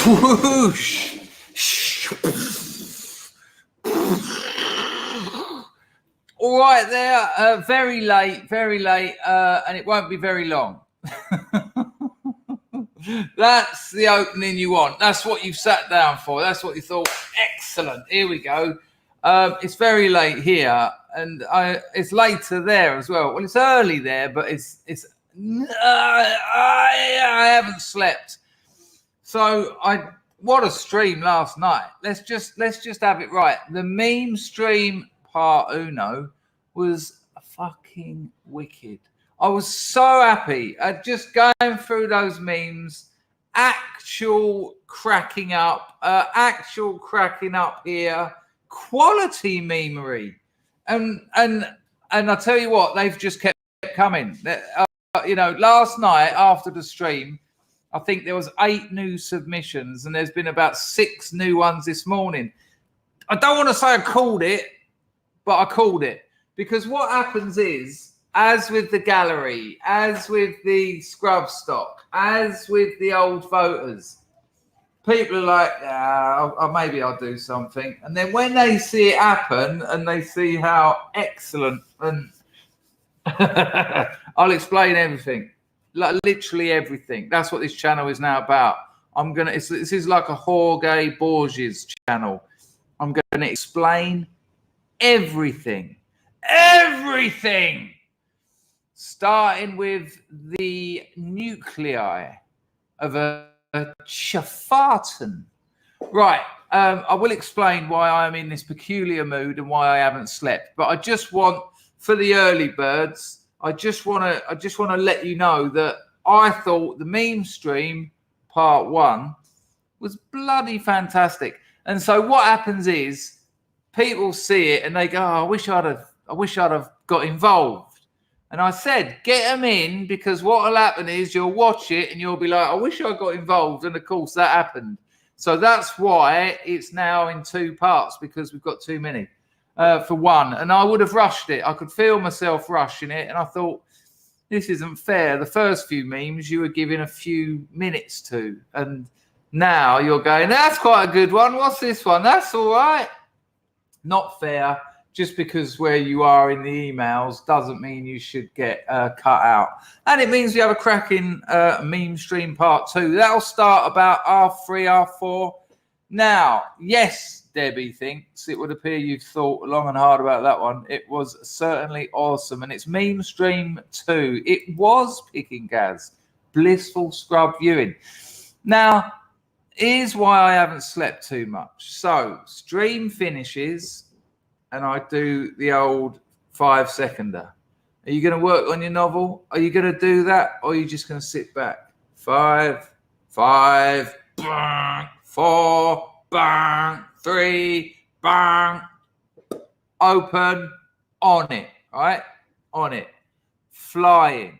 Swoosh. All right there, very late, and it won't be very long. That's the opening you want. That's what you've sat down for. That's what you thought. Excellent. Here we go. It's very late here, and it's later there as well. Well, it's early there, but I haven't slept. So what a stream last night. Let's just have it right. The meme stream part uno was fucking wicked. I was so happy at just going through those memes, actual cracking up here, quality memery, and I tell you what, they've just kept coming. Last night after the stream, I think there was 8 new submissions, and there's been about 6 new ones this morning. I don't want to say I called it, but I called it, because what happens is, as with the gallery, as with the scrub stock, as with the old voters, people are like, maybe I'll do something. And then when they see it happen and they see how excellent, and I'll explain everything, like literally everything. That's what this channel is now about. This is like a Jorge Borges channel. I'm going to explain everything. Starting with the nuclei of a Chafarton. Right. I will explain why I'm in this peculiar mood and why I haven't slept. But I just want, for the early birds, I just want to let you know that I thought the meme stream part 1 was bloody fantastic. And so what happens is, people see it and they go, I wish I'd have got involved. And I said, get them in, because what will happen is you'll watch it and you'll be like, I wish I got involved. And of course that happened. So that's why it's now in 2 parts, because we've got too many for 1. And I would have rushed it. I could feel myself rushing it. And I thought, this isn't fair. The first few memes you were giving a few minutes to. And now you're going, that's quite a good one. What's this one? That's all right. Not fair. Just because where you are in the emails doesn't mean you should get cut out. And it means we have a cracking meme stream part 2. That'll start about R3, R4. Now, yes, Debbie thinks, it would appear you've thought long and hard about that one. It was certainly awesome. And it's meme stream 2. It was Picking Gaz. Blissful scrub viewing. Now, here's why I haven't slept too much. So, stream finishes, and I do the old 5-seconder. Are you going to work on your novel? Are you going to do that? Or are you just going to sit back? 5, bang, 4, bang, 3, bang, open, on it, right? On it, flying.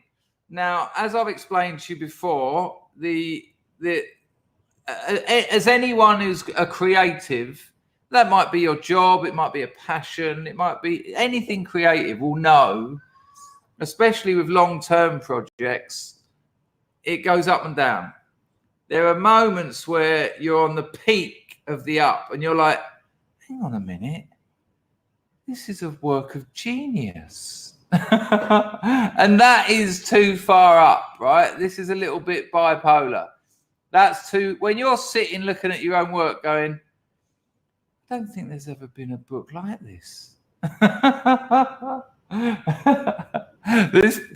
Now, as I've explained to you before, as anyone who's a creative, that might be your job, it might be a passion, it might be anything creative, will know, especially with long-term projects, it goes up and down. There are moments where you're on the peak of the up and you're like, hang on a minute, this is a work of genius. And that is too far up, right? This is a little bit bipolar. That's too, when you're sitting looking at your own work going, I don't think there's ever been a book like this.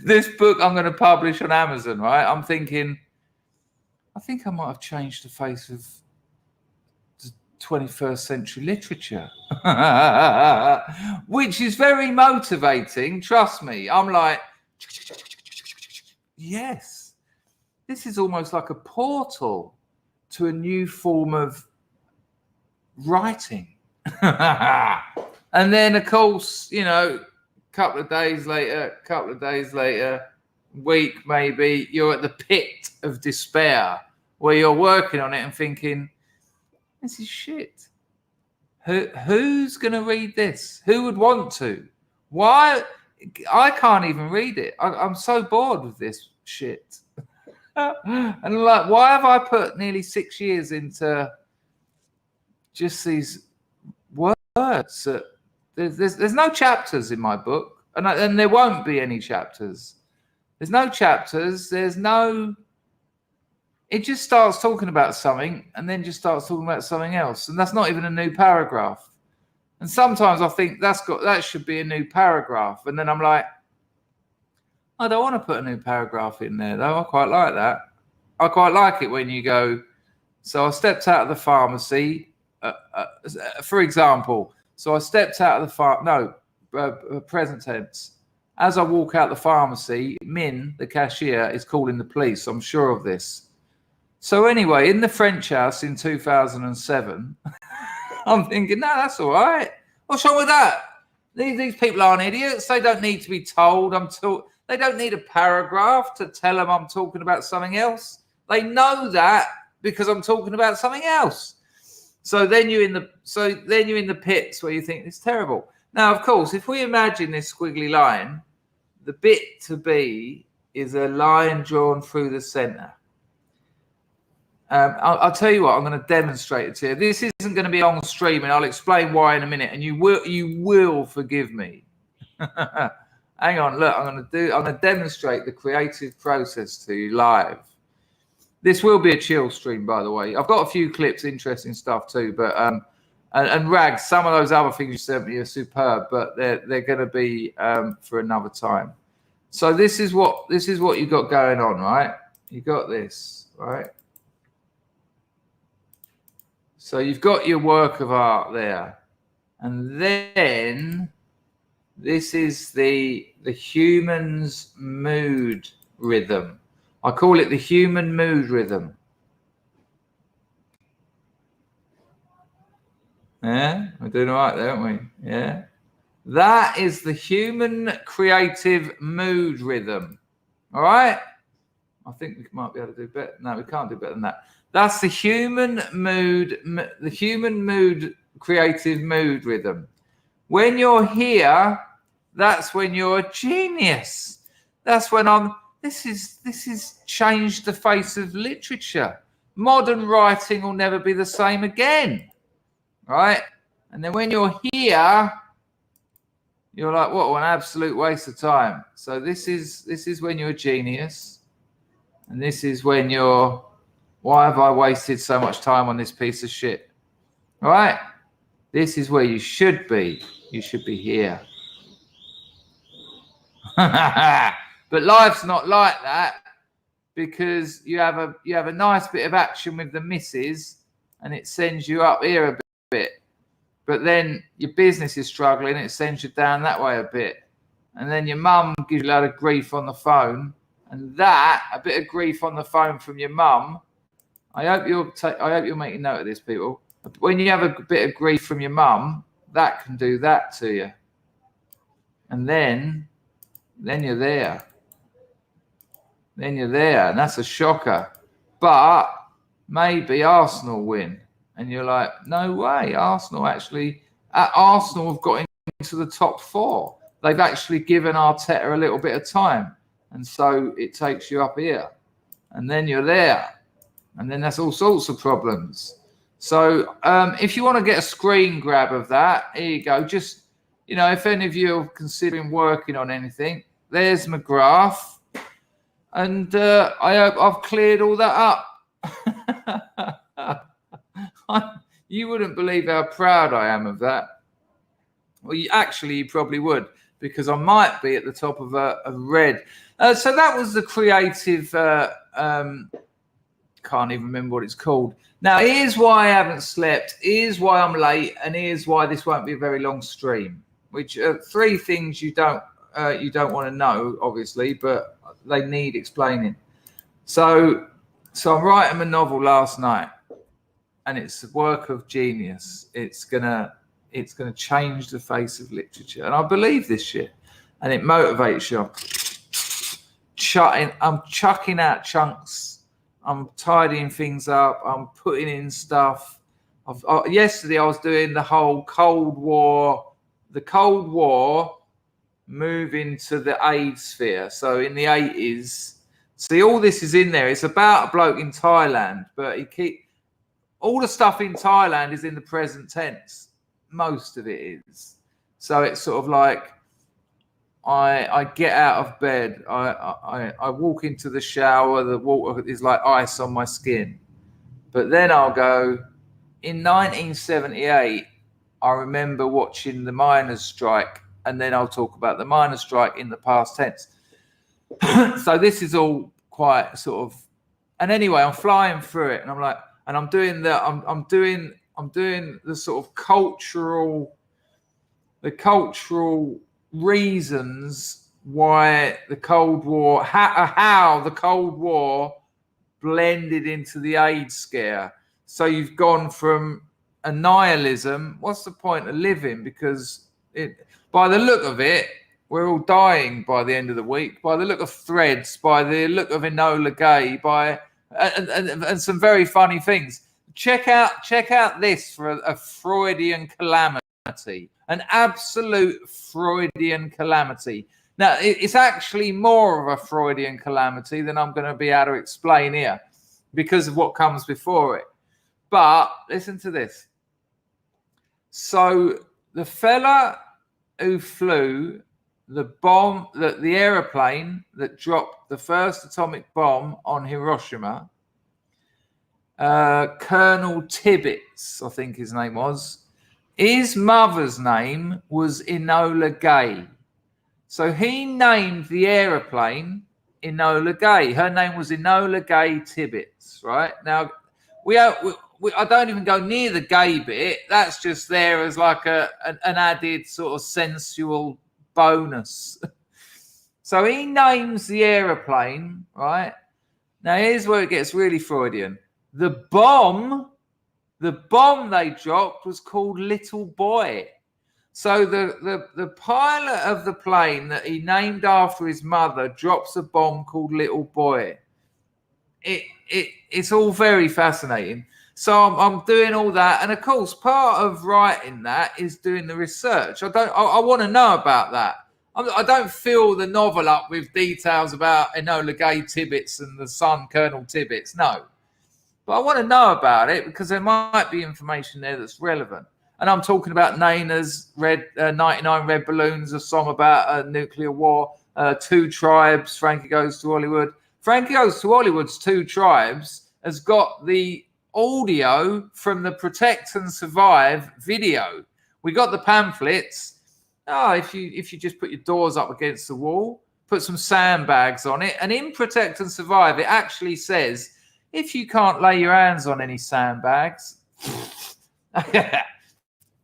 This book I'm going to publish on Amazon, right? I'm thinking, I think I might have changed the face of the 21st century literature, which is very motivating. Trust me. I'm like, yes, this is almost like a portal to a new form of writing. And then, of course, couple of days later, week maybe, you're at the pit of despair where you're working on it and thinking, this is shit. Who's going to read this? Who would want to? Why? I can't even read it. I'm so bored with this shit. And like, why have I put nearly 6 years into just these words? There's no chapters in my book, and there won't be any chapters. There's no chapters. There's no. It just starts talking about something, and then just starts talking about something else, and that's not even a new paragraph. And sometimes I think that should be a new paragraph, and then I'm like, I don't want to put a new paragraph in there, though. I quite like that. I quite like it when you go, so I stepped out of the pharmacy, for example. So I stepped out of the present tense. As I walk out the pharmacy, Min, the cashier, is calling the police. I'm sure of this. So anyway, in the French house in 2007, I'm thinking, no, that's all right. What's wrong with that? These people aren't idiots. They don't need to be told They don't need a paragraph to tell them I'm talking about something else. They know that because I'm talking about something else. So then you're in the pits where you think it's terrible. Now, of course, if we imagine this squiggly line, the bit to be is a line drawn through the center. I'll tell you what, I'm going to demonstrate it to you. This isn't going to be on stream, and I'll explain why in a minute, and you will forgive me. Hang on, look, I'm going to demonstrate the creative process to you live. This will be a chill stream, by the way. I've got a few clips, interesting stuff too, but and Rags, some of those other things you sent me are superb, but they're going to be for another time. So this is what you've got going on, right? You got this, right? So you've got your work of art there, and then this is the human's mood rhythm. I call it the human mood rhythm. Yeah, we're doing all right there, aren't we? Yeah. That is the human creative mood rhythm. All right? I think we might be able to do better. No, we can't do better than that. That's the human mood creative mood rhythm. When you're here, that's when you're a genius. That's when this is changed the face of literature. Modern writing will never be the same again. Right? And then when you're here, you're like, what an absolute waste of time. So this is when you're a genius. And this is when you're, why have I wasted so much time on this piece of shit? All right? This is where you should be. You should be here. But life's not like that, because you have a nice bit of action with the missus, and it sends you up here a bit. But then your business is struggling, it sends you down that way a bit. And then your mum gives you a lot of grief on the phone, and a bit of grief on the phone from your mum. I hope you're making note of this, people. When you have a bit of grief from your mum, that can do that to you. And then you're there. Then you're there, and that's a shocker. But maybe Arsenal win. And you're like, no way, Arsenal have got into the top 4. They've actually given Arteta a little bit of time. And so it takes you up here. And then you're there. And then that's all sorts of problems. So if you want to get a screen grab of that, here you go. Just, if any of you are considering working on anything, there's my graph. And I hope I've cleared all that up. You wouldn't believe how proud I am of that. Well, you probably would, because I might be at the top of a red. So that was the creative, can't even remember what it's called. Now, here's why I haven't slept, here's why I'm late, and here's why this won't be a very long stream, which are 3 things you don't want to know, obviously, but they need explaining. So I'm writing a novel last night, and it's a work of genius. It's gonna change the face of literature, and I believe this shit, and it motivates you. I'm chucking out chunks. I'm tidying things up. I'm putting in stuff. Yesterday I was doing the whole Cold War moving to the aid sphere. So in the 80s, See, all this is in there. It's about a bloke in Thailand, but all the stuff in Thailand is in the present tense. Most of it is. So it's sort of like I get out of bed. I walk into the shower. The water is like ice on my skin. But then I'll go, in 1978, I remember watching the miners' strike, and then I'll talk about the miners' strike in the past tense. So this is all quite sort of, and anyway, I'm flying through it, and I'm like, and I'm doing the sort of cultural reasons why the Cold War, how the Cold War blended into the AIDS scare. So you've gone from a nihilism. What's the point of living? Because by the look of it, we're all dying by the end of the week. By the look of Threads, by the look of Enola Gay, and some very funny things. Check out this for a Freudian calamity, an absolute Freudian calamity. Now, it's actually more of a Freudian calamity than I'm going to be able to explain here because of what comes before it. But listen to this. So the fella who flew the aeroplane that dropped the first atomic bomb on Hiroshima, Colonel Tibbets, I think his name was, his mother's name was Enola Gay. So he named the aeroplane Enola Gay. Her name was Enola Gay Tibbets, right? Now, I don't even go near the gay bit. That's just there as like an added sort of sensual bonus. So he names the aeroplane, right? Now, here's where it gets really Freudian. The bomb they dropped was called Little Boy. So the pilot of the plane that he named after his mother drops a bomb called Little Boy. It's all very fascinating. So I'm doing all that, and of course, part of writing that is doing the research. I want to know about that. I don't fill the novel up with details about Enola Gay Tibbets and the son Colonel Tibbets. No, but I want to know about it because there might be information there that's relevant. And I'm talking about Naina's 99 Red Balloons, a song about a nuclear war, Two Tribes, Frankie Goes to Hollywood. Frankie Goes to Hollywood's Two Tribes has got the audio from the Protect and Survive video. We got the pamphlets. Oh, if you just put your doors up against the wall, put some sandbags on it, and in Protect and Survive, it actually says, if you can't lay your hands on any sandbags...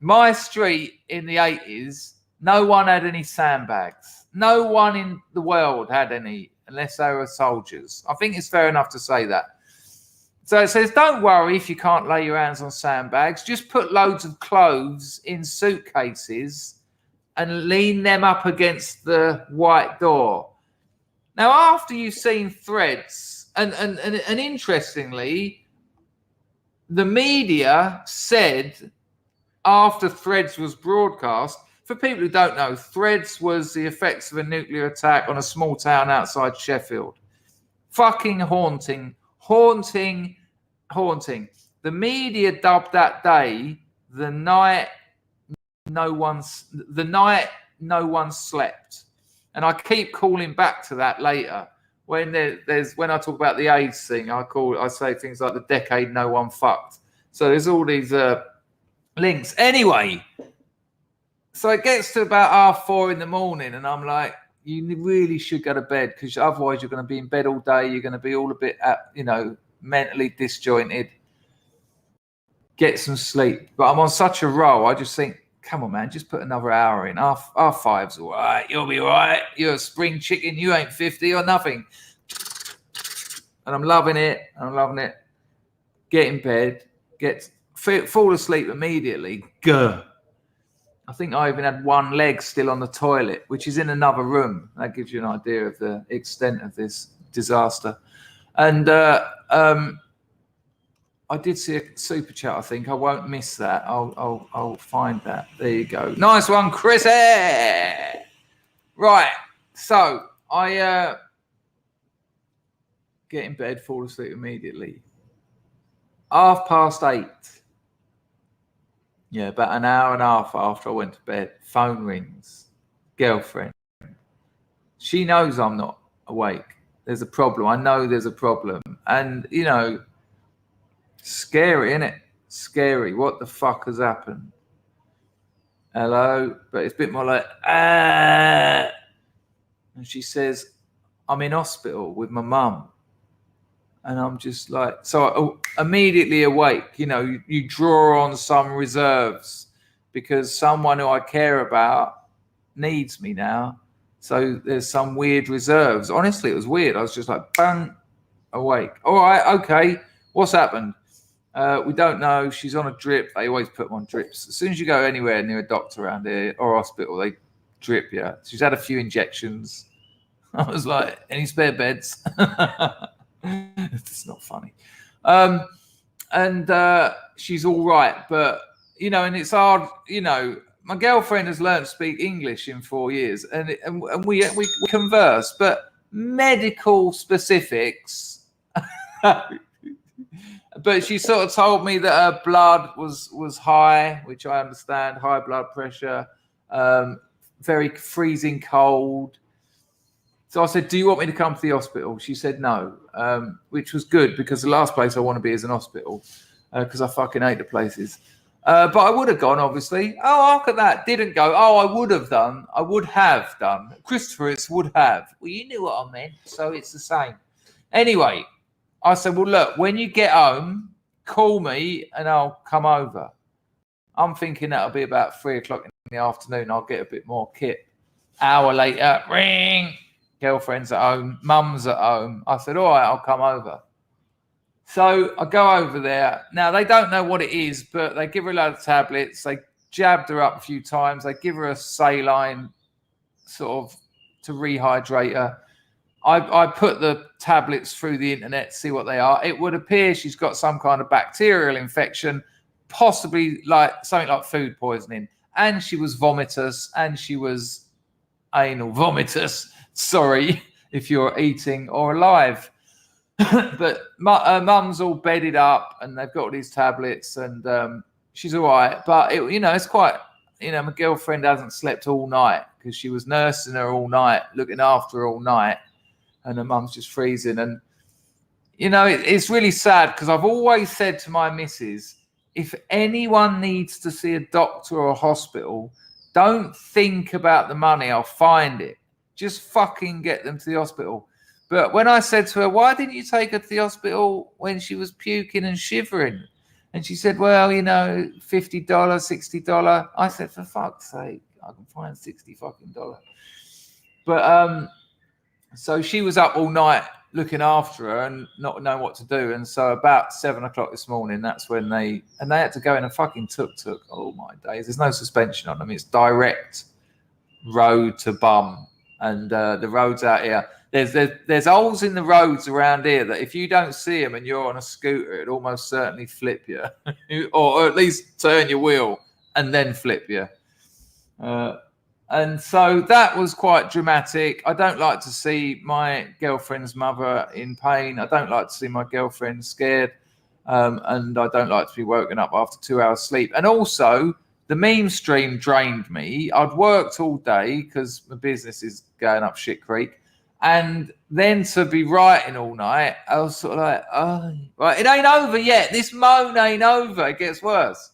My street in the 80s, no one had any sandbags. No one in the world had any, unless they were soldiers. I think it's fair enough to say that. So it says, don't worry if you can't lay your hands on sandbags. Just put loads of clothes in suitcases and lean them up against the white door. Now, after you've seen Threads, and interestingly, the media said... after Threads was broadcast, for people who don't know, Threads was the effects of a nuclear attack on a small town outside Sheffield. Fucking haunting. The media dubbed that day the night no one slept. And I keep calling back to that later. When I talk about the AIDS thing, I say things like the decade no one fucked. So there's all these links. Anyway, so it gets to about 4:30 in the morning, and I'm like, you really should go to bed because otherwise you're going to be in bed all day. You're going to be all a bit, mentally disjointed. Get some sleep. But I'm on such a roll. I just think, come on, man, just put another hour in. R5's all right. You'll be all right. You're a spring chicken. You ain't 50 or nothing. And I'm loving it. Get in bed. Fall asleep immediately. Gah. I think I even had one leg still on the toilet, which is in another room. That gives you an idea of the extent of this disaster. And I did see a super chat. I think I won't miss that. I'll find that. There you go. Nice one, Chris. Right. So I get in bed, fall asleep immediately. 8:30. Yeah, about an hour and a half after I went to bed, phone rings. Girlfriend. She knows I'm not awake. There's a problem. I know there's a problem. And, you know, scary, innit? Scary. What the fuck has happened? Hello? But it's a bit more like, ah. And she says, I'm in hospital with my mum. And I'm just like, so I immediately awake. You know, you draw on some reserves because someone who I care about needs me now. So there's some weird reserves. Honestly, it was weird. I was just like, bang, awake. All right, okay. What's happened? We don't know. She's on a drip. They always put them on drips. As soon as you go anywhere near a doctor around here or hospital, they drip you. She's had a few injections. I was like, any spare beds? It's not funny. And she's all right. But, you know, and it's hard, you know, my girlfriend has learned to speak English in 4 years and we converse, but medical specifics. But she sort of told me that her blood was high, which I understand, high blood pressure, very freezing cold. So I said, do you want me to come to the hospital? She said no, which was good because the last place I want to be is an hospital because I fucking hate the places. But I would have gone, obviously. Oh, look at that. Didn't go. Oh, I would have done. I would have done. Christopher, it's would have. Well, you knew what I meant, so it's the same. Anyway, I said, well, look, when you get home, call me and I'll come over. I'm thinking that'll be about 3 o'clock in the afternoon. I'll get a bit more kit. Hour later, ring. Girlfriend's at home. Mum's at home. I said, all right, I'll come over. So I go over there. Now, they don't know what it is, but they give her a load of tablets. They jabbed her up a few times. They give her a saline sort of to rehydrate her. I put the tablets through the internet to see what they are. It would appear she's got some kind of bacterial infection, possibly like something like food poisoning. And she was vomitous and she was anal vomitous. Sorry if you're eating or alive. But mum's all bedded up and they've got all these tablets and she's all right. But, it's quite, my girlfriend hasn't slept all night because she was nursing her all night, looking after her all night. And her mum's just freezing. And, it's really sad because I've always said to my missus, if anyone needs to see a doctor or a hospital, don't think about the money. I'll find it. Just fucking get them to the hospital. But when I said to her, why didn't you take her to the hospital when she was puking and shivering? And she said, well, $50, $60. I said, for fuck's sake, I can find $60 fucking dollars. But so she was up all night looking after her and not knowing what to do. And so about 7 o'clock this morning, that's when they had to go in a fucking tuk-tuk. Oh my days. There's no suspension on them. It's direct road to bum. And the roads out here, there's holes in the roads around here that if you don't see them and you're on a scooter, it'd almost certainly flip you, or at least turn your wheel and then flip you. And so that was quite dramatic. I don't like to see my girlfriend's mother in pain. I don't like to see my girlfriend scared. And I don't like to be woken up after 2 hours sleep. And also, the meme stream drained me. I'd worked all day because my business is going up shit creek. And then to be writing all night, I was sort of like, oh, right, it ain't over yet. This moan ain't over. It gets worse.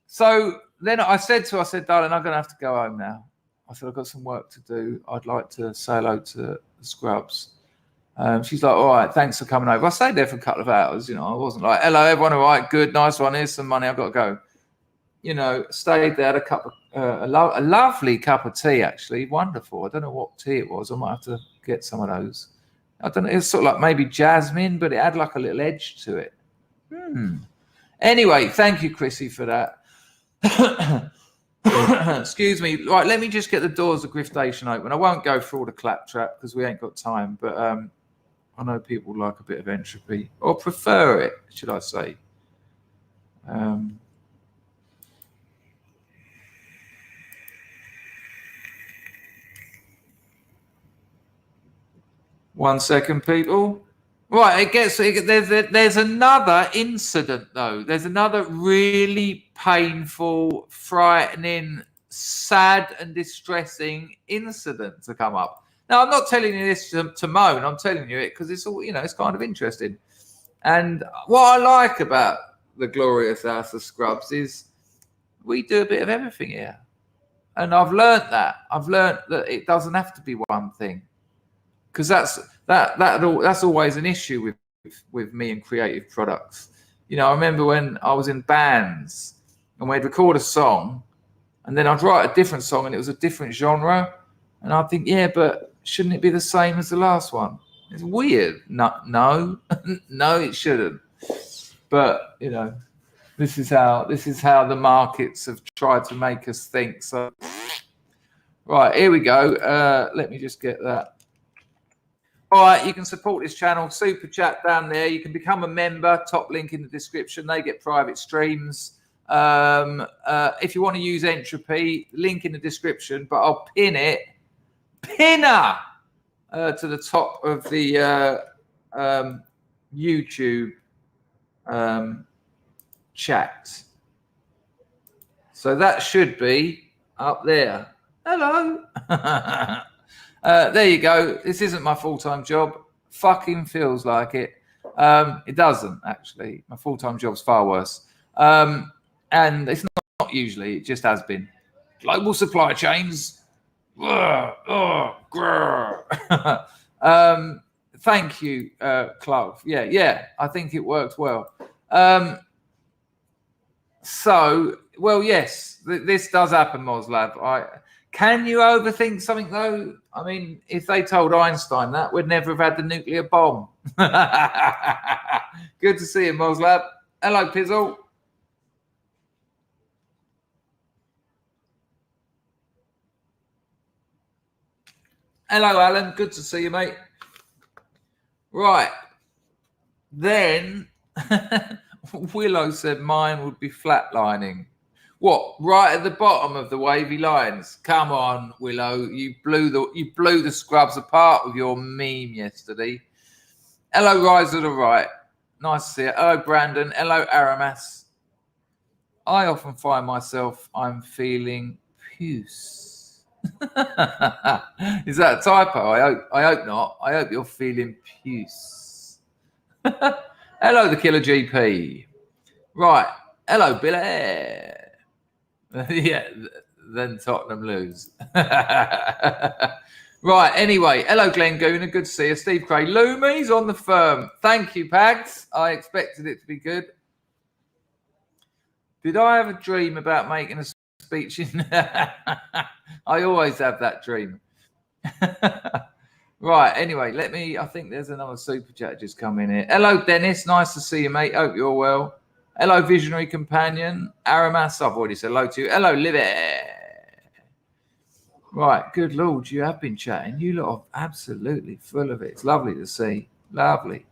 So then I said, darling, I'm going to have to go home now. I said, I've got some work to do. I'd like to say hello to the Scrubs. She's like, all right, thanks for coming over. I stayed there for a couple of hours. I wasn't like, hello, everyone. All right, good, nice one. Here's some money. I've got to go. Stayed there, had a cup of a lovely cup of tea, actually. Wonderful. I don't know what tea it was. I might have to get some of those. I don't know. It's sort of like maybe jasmine, but it had like a little edge to it. Anyway, thank you, Chrissy, for that. Excuse me. Right, let me just get the doors of Griftation open. I won't go through all the claptrap because we ain't got time, but I know people like a bit of entropy or prefer it, should I say. 1 second, people. Right, there's another incident though. There's another really painful, frightening, sad, and distressing incident to come up. Now, I'm not telling you this to moan. I'm telling you it because it's all, it's kind of interesting. And what I like about the glorious House of Scrubs is we do a bit of everything here, and I've learnt that. I've learnt that it doesn't have to be one thing. Because that's always an issue with me and creative products. I remember when I was in bands and we'd record a song and then I'd write a different song and it was a different genre. And I'd think, yeah, but shouldn't it be the same as the last one? It's weird. No, no, it shouldn't. But, this is how the markets have tried to make us think. So, right, here we go. Let me just get that. All right, you can support this channel, super chat down there. You can become a member, top link in the description. They get private streams. If you want to use Entropy, link in the description, but I'll pinner to the top of the YouTube chat. So that should be up there. Hello. There you go. This isn't my full-time job. Fucking feels like it. It doesn't, actually. My full-time job's far worse. And it's not usually. It just has been. Global supply chains. Thank you, Clark. Yeah. I think it worked well. Yes, this does happen, Moslab. Can you overthink something, though? I mean, if they told Einstein that, we'd never have had the nuclear bomb. Good to see you, Moslab. Hello, Pizzle. Hello, Alan. Good to see you, mate. Right. Then, Willow said mine would be flatlining. What? Right at the bottom of the wavy lines? Come on, Willow. You blew the Scrubs apart with your meme yesterday. Hello, Rise of the Right. Nice to see you. Hello, Brandon. Hello, Aramas. I often find myself I'm feeling puce. Is that a typo? I hope not. I hope you're feeling puce. Hello, the Killer GP. Right. Hello, Billy. Yeah, then Tottenham lose. Right, anyway. Hello, Glenn Gooner. Good to see you. Steve Craig. Loomies on the firm. Thank you, Pags. I expected it to be good. Did I have a dream about making a speech in... I always have that dream. Right, anyway, I think there's another super chat just come in here. Hello, Dennis. Nice to see you, mate. Hope you're well. Hello, Visionary Companion. Aramas, I've already said hello to you. Hello, Libby. Right, good Lord, you have been chatting. You lot are absolutely full of it. It's lovely to see. Lovely.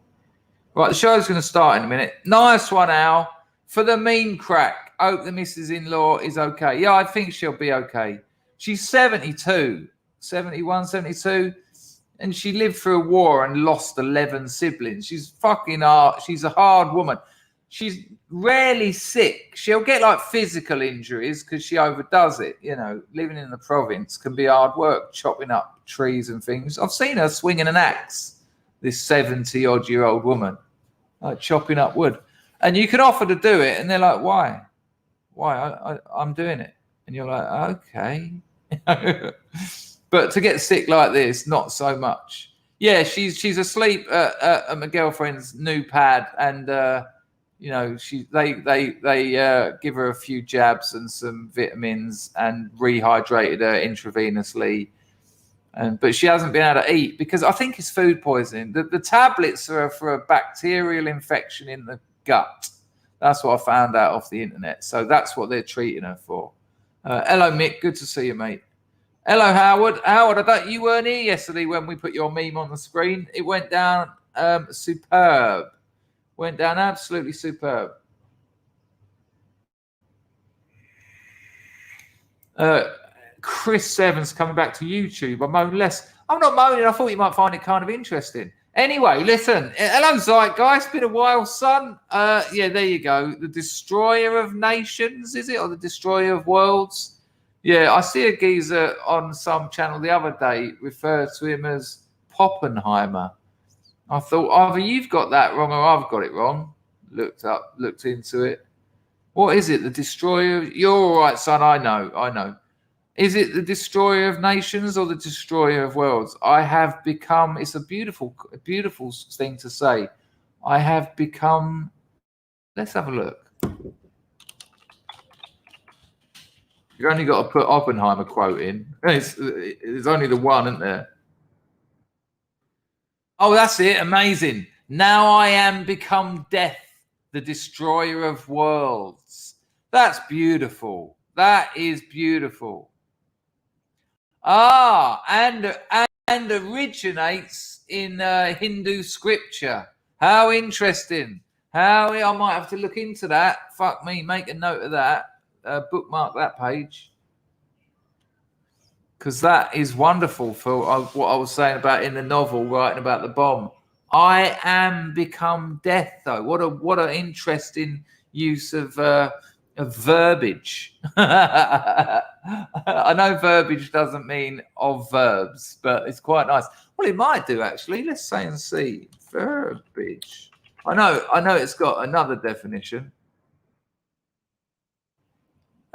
Right, the show's going to start in a minute. Nice one, Al. For the meme crack, hope the missus-in-law is okay. Yeah, I think she'll be okay. She's 72, 71, 72, and she lived through a war and lost 11 siblings. She's fucking hard. She's a hard woman. She's rarely sick. She'll get like physical injuries because she overdoes it. Living in the province can be hard work, chopping up trees and things. I've seen her swinging an axe, this 70-odd-year-old woman, like chopping up wood. And you can offer to do it, and they're like, why? Why? I'm doing it. And you're like, okay. But to get sick like this, not so much. Yeah, she's asleep at my girlfriend's new pad, and they give her a few jabs and some vitamins and rehydrated her intravenously, but she hasn't been able to eat because I think it's food poisoning. The tablets are for a bacterial infection in the gut. That's what I found out off the internet. So that's what they're treating her for. Hello, Mick. Good to see you, mate. Hello, Howard. Howard, you weren't here yesterday when we put your meme on the screen. It went down superb. Went down absolutely superb. Chris Evans coming back to YouTube. I moan less. I'm not moaning. I thought you might find it kind of interesting. Anyway, listen. Hello, Zeitgeist. Been a while, son. Yeah, there you go. The Destroyer of Nations, is it? Or the Destroyer of Worlds? Yeah, I see a geezer on some channel the other day refer to him as Poppenheimer. I thought either you've got that wrong or I've got it wrong. Looked into it. What is it? The Destroyer? You're all right, son. I know. Is it the Destroyer of Nations or the Destroyer of Worlds? I have become, it's a beautiful thing to say. I have become, let's have a look. You've only got to put Oppenheimer quote in. There's only the one, isn't there? Oh, that's it. Amazing. Now I am become death, the Destroyer of Worlds. That's beautiful. That is beautiful. And originates in Hindu scripture. How interesting. I might have to look into that. Fuck me, make a note of that. Bookmark that page. Because that is wonderful for what I was saying about in the novel, writing about the bomb. I am become death, though. What an interesting use of verbiage. I know verbiage doesn't mean of verbs, but it's quite nice. Well, it might do actually. Let's say and see. Verbiage. I know it's got another definition.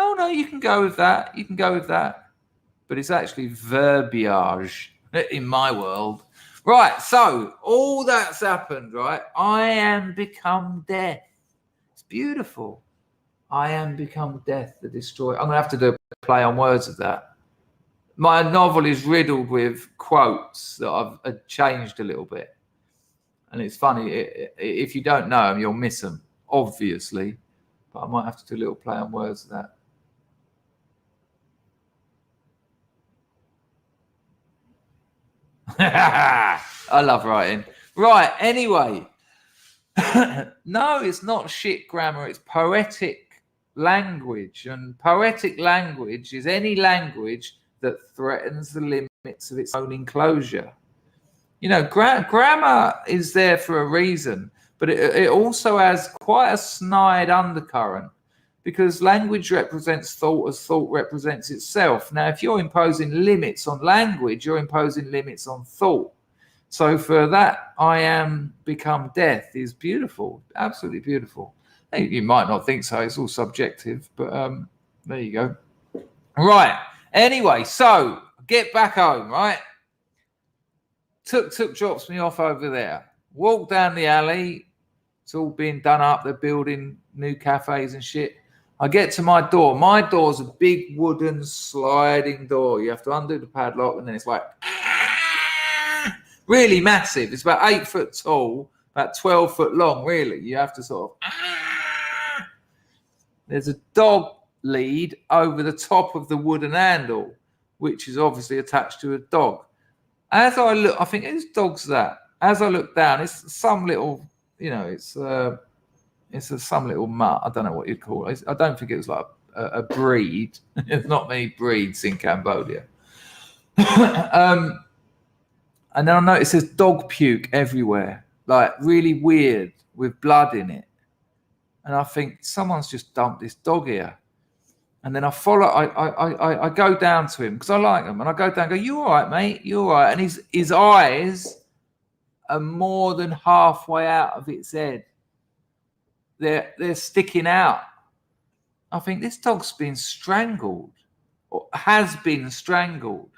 Oh no, you can go with that. But it's actually verbiage in my world. Right, so all that's happened, right? I am become death. It's beautiful. I am become death, the destroyer. I'm going to have to do a play on words of that. My novel is riddled with quotes that I've changed a little bit. And it's funny, if you don't know them, you'll miss them, obviously. But I might have to do a little play on words of that. I love writing. Right, anyway. No, it's not shit grammar, it's poetic language. And poetic language is any language that threatens the limits of its own enclosure. You know, grammar is there for a reason, but it also has quite a snide undercurrent because language represents thought as thought represents itself. Now, if you're imposing limits on language, you're imposing limits on thought. So for that, I am become death is beautiful, absolutely beautiful. You might not think so, it's all subjective, but there you go. Right, anyway, so get back home, right? Tuk drops me off over there. Walk down the alley, it's all being done up, they're building new cafes and shit. I get to my door. My door's a big wooden sliding door. You have to undo the padlock and then it's like really massive. It's about 8 foot tall, about 12 foot long, really. You have to sort of there's a dog lead over the top of the wooden handle, which is obviously attached to a dog. As I look, I think, whose dog's that? As I look down, it's some little, you know, it's some little mutt. I don't know what you'd call it. I don't think it was like a breed. There's not many breeds in Cambodia. And then I notice there's dog puke everywhere, like really weird with blood in it. And I think someone's just dumped this dog here. And then I follow, I go down to him because I like him. And I go down and go, you all right, mate? You all right? And his eyes are more than halfway out of its head. They're sticking out. I think this dog's been strangled or has been strangled.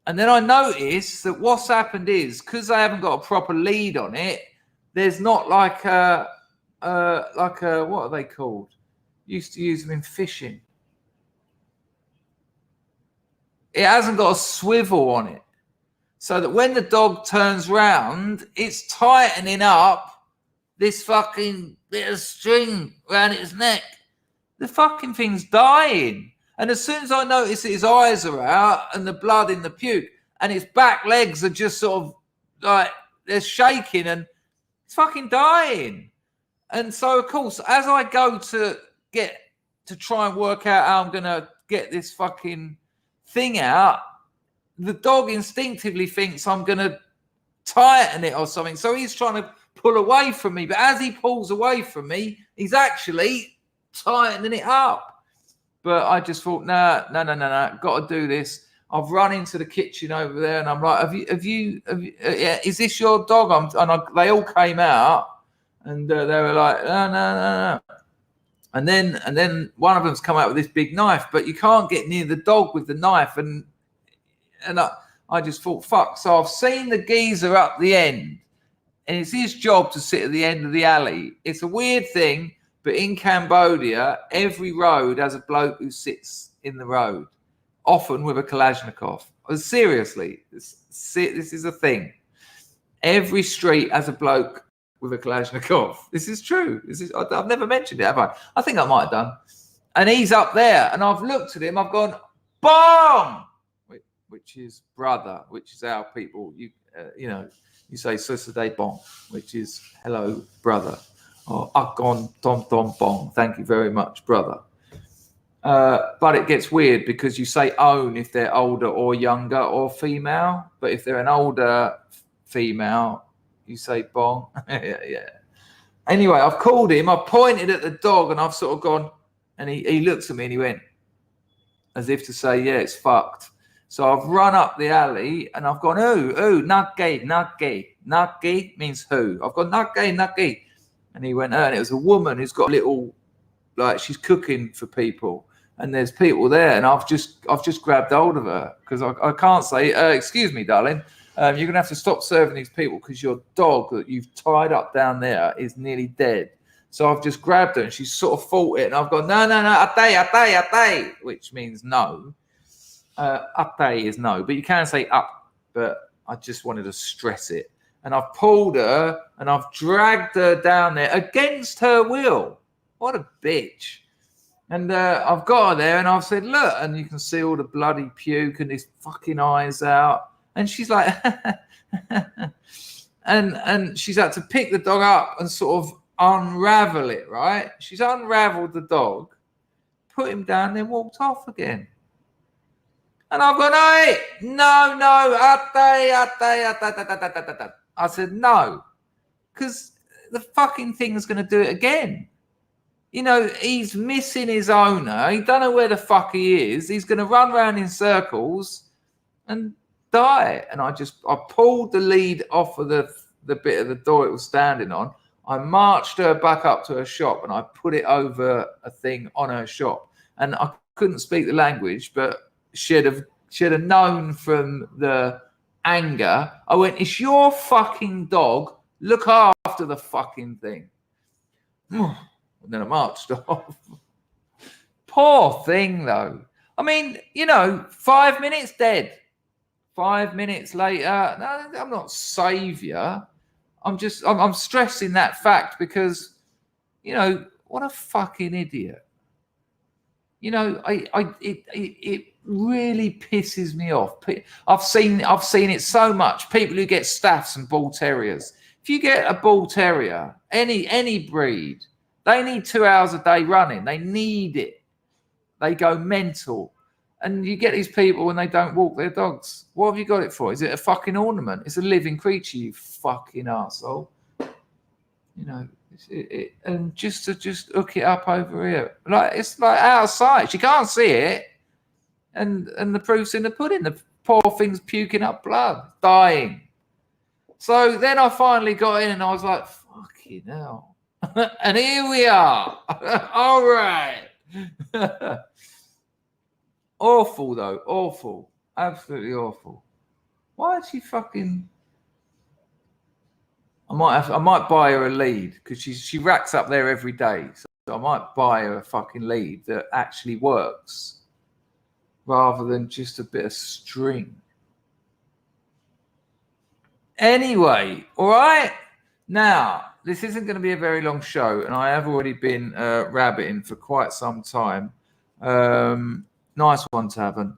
And then I notice that what's happened is because I haven't got a proper lead on it, there's not like a what are they called? Used to use them in fishing. It hasn't got a swivel on it. So that when the dog turns round, it's tightening up this fucking bit of string around its neck. The fucking thing's dying. And as soon as I notice that his eyes are out and the blood in the puke and its back legs are just sort of like they're shaking and it's fucking dying. And so, of course, as I go to try and work out how I'm going to get this fucking thing out, the dog instinctively thinks I'm going to tighten it or something. So he's trying to pull away from me. But as he pulls away from me, he's actually tightening it up. But I just thought, no, got to do this. I've run into the kitchen over there, and I'm like, is this your dog? They all came out, and they were like, no. And then one of them's come out with this big knife, but you can't get near the dog with the knife. And I just thought, fuck. So I've seen the geezer up the end, and it's his job to sit at the end of the alley. It's a weird thing, but in Cambodia, every road has a bloke who sits in the road, often with a Kalashnikov. Seriously, this is a thing. Every street has a bloke with a Kalashnikov. This is true. I've never mentioned it, have I? I think I might have done. And he's up there, and I've looked at him. I've gone, bong, which is brother, which is our people. You say Susade Bong, which is hello, brother. Or Akon Tom Tom Bong. Thank you very much, brother. But it gets weird because you say own if they're older or younger or female. But if they're an older female, you say bong. Yeah. Anyway, I've called him. I pointed at the dog, and I've sort of gone, and he looks at me and he went, as if to say, yeah, it's fucked. So I've run up the alley and I've gone, ooh, not gay. Not gay means who. I've gone, not gay. And he went, and it was a woman who's got a little, like she's cooking for people, and there's people there, and I've just grabbed hold of her because I can't say, excuse me, darling, you're gonna have to stop serving these people because your dog that you've tied up down there is nearly dead. So I've just grabbed her, and she's sort of fought it, and I've gone, no, atay, which means no. Atay is no, but you can say up, but I just wanted to stress it. And I've pulled her and I've dragged her down there against her will. What a bitch. And I've got her there and I've said, look, and you can see all the bloody puke and his fucking eyes out. And she's like, and she's had to pick the dog up and sort of unravel it, right? She's unraveled the dog, put him down, then walked off again. And I've gone, hey, no, atay. I said, no, because the fucking thing's going to do it again. You know, he's missing his owner. He don't know where the fuck he is. He's going to run around in circles and die. And I pulled the lead off of the bit of the door it was standing on. I marched her back up to her shop and I put it over a thing on her shop. And I couldn't speak the language, but she'd have known from the anger. I went, it's your fucking dog. Look after the fucking thing. And then I marched off. Poor thing, though. I mean, 5 minutes dead. 5 minutes later, no, I'm not saviour. I'm stressing that fact because, what a fucking idiot. It really pisses me off. I've seen it so much. People who get staffs and bull terriers. If you get a bull terrier, any breed, they need 2 hours a day running. They need it. They go mental. And you get these people when they don't walk their dogs. What have you got it for? Is it a fucking ornament? It's a living creature, you fucking arsehole. And just to hook it up over here. It's like out of sight. She can't see it. And the proof's in the pudding. The poor thing's puking up blood, dying. So then I finally got in and I was like, fucking hell. And here we are. All right. Awful, though. Awful. Absolutely awful. Why is she fucking... I might buy her a lead because she racks up there every day. So I might buy her a fucking lead that actually works rather than just a bit of string. Anyway, all right. Now, this isn't going to be a very long show, and I have already been rabbiting for quite some time. Nice one, Tavern.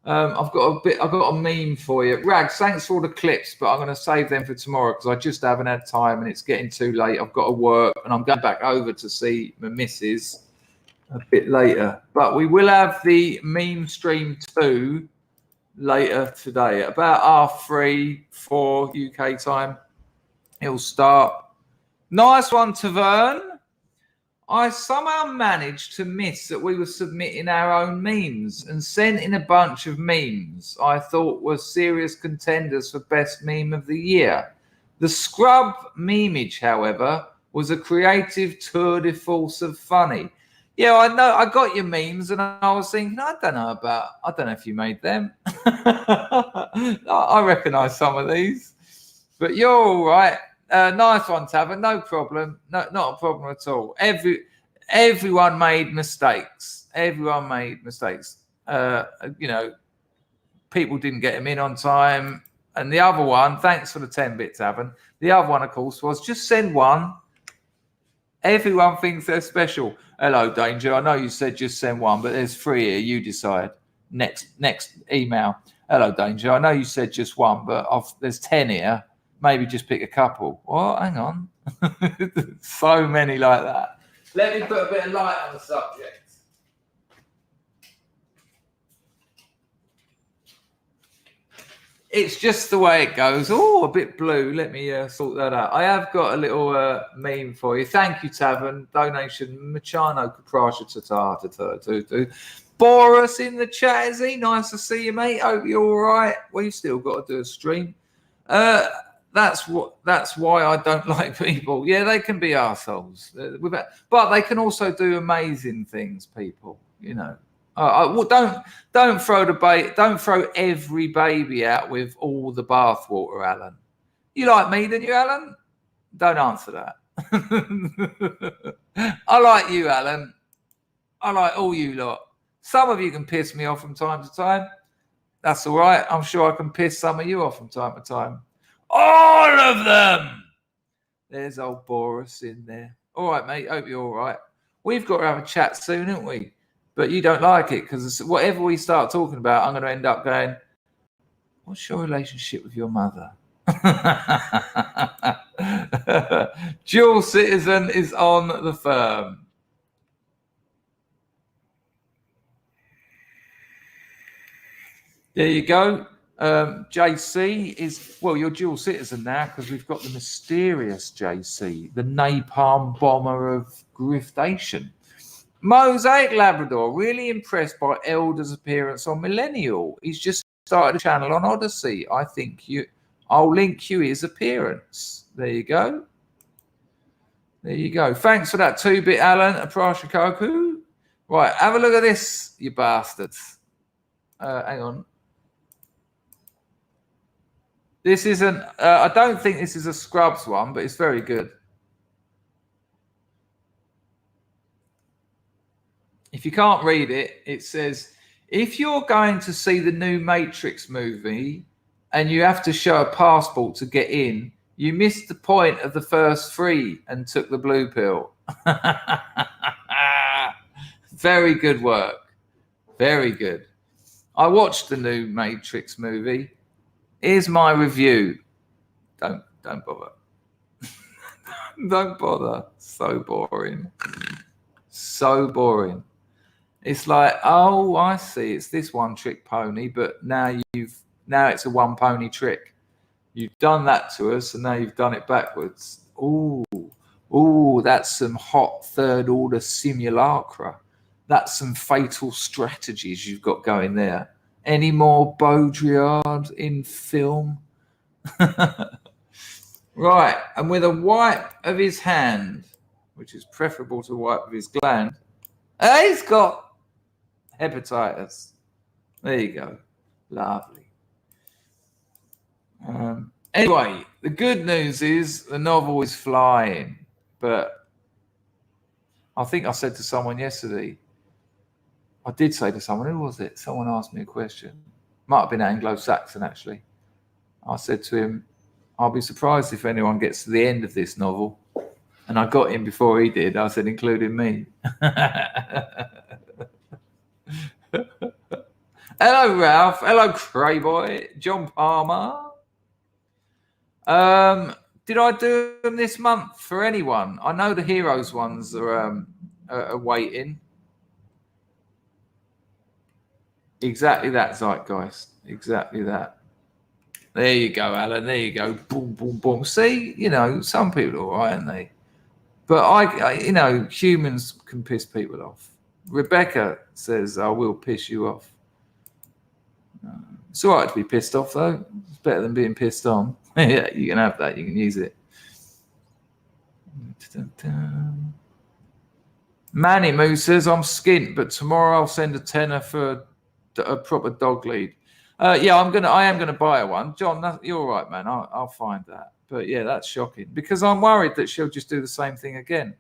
I've got a meme for you. Rags, thanks for all the clips, but I'm going to save them for tomorrow because I just haven't had time and it's getting too late. I've got to work and I'm going back over to see my missus a bit later. But we will have the meme stream 2 later today. About 3:30, 4 UK time, it'll start. Nice one, Tavern. I somehow managed to miss that we were submitting our own memes and sent in a bunch of memes I thought were serious contenders for best meme of the year. The Scrub memeage, however, was a creative tour de force of funny. Yeah, I know. I got your memes, and I was thinking, I don't know if you made them. I recognise some of these, but you're all right. Nice one, Tavern. No problem. No, not a problem at all. Everyone made mistakes. Everyone made mistakes. People didn't get them in on time. And the other one, thanks for the 10-bit, Tavern. The other one, of course, was just send one. Everyone thinks they're special. Hello, Danger. I know you said just send one, but there's 3 here. You decide. Next email. Hello, Danger. I know you said just one, but there's 10 here. Maybe just pick a couple. What? Hang on. So many like that. Let me put a bit of light on the subject. It's just the way it goes. Oh, a bit blue. Let me sort that out. I have got a little meme for you. Thank you, Tavern. Donation. Machano Kaprasha Tata. Boris in the chat, is he? Nice to see you, mate. Hope you're all right. We've still got to do a stream. That's why I don't like people. Yeah, they can be arseholes. But they can also do amazing things, people. You know. Don't throw every baby out with all the bathwater, Alan. You like me, didn't you, Alan? Don't answer that. I like you, Alan. I like all you lot. Some of you can piss me off from time to time. That's all right. I'm sure I can piss some of you off from time to time. All of them. There's old Boris in there. All right, mate. Hope you're all right. We've got to have a chat soon, haven't we? But you don't like it because whatever we start talking about, I'm going to end up going, what's your relationship with your mother? Dual citizen is on the firm. There you go. JC is, well, you're dual citizen now because we've got the mysterious JC, the napalm bomber of Griftation. Mosaic Labrador, really impressed by Elder's appearance on Millennial. He's just started a channel on Odyssey. I'll link you his appearance. There you go. There you go. Thanks for that 2-bit, Alan. Aprasha Koku. Right, have a look at this, you bastards. Hang on. This isn't, I don't think this is a Scrubs one, but it's very good. If you can't read it, it says, if you're going to see the new Matrix movie and you have to show a passport to get in, you missed the point of the first 3 and took the blue pill. Very good work. Very good. I watched the new Matrix movie. Here's my review. Don't bother. Don't bother. So boring. So boring. It's like, oh, I see. It's this one-trick pony, but now it's a one-pony trick. You've done that to us, and now you've done it backwards. Ooh, that's some hot third-order simulacra. That's some fatal strategies you've got going there. Any more Baudrillard in film? Right, and with a wipe of his hand, which is preferable to a wipe of his gland, he's got hepatitis. There you go. Lovely. Anyway, the good news is the novel is flying. But I think I said to someone yesterday, I did say to someone, who was it? Someone asked me a question. Might have been Anglo-Saxon, actually. I said to him, I'll be surprised if anyone gets to the end of this novel. And I got him before he did. I said, including me. Hello, Ralph. Hello, Crayboy. John Palmer. Did I do them this month for anyone? I know the Heroes ones are waiting. Exactly that, Zeitgeist. Exactly that. There you go, Alan. There you go. Boom, boom, boom. See, you know, some people are all right, aren't they? But I, you know, humans can piss people off. Rebecca says, I will piss you off. It's all right to be pissed off, though. It's better than being pissed on. Yeah, you can have that. You can use it. Manny Moo says, I'm skint, but tomorrow I'll send a tenner for a proper dog lead. Yeah, I am gonna buy her one. John, you're all right, man. I'll find that. But yeah, that's shocking because I'm worried that she'll just do the same thing again.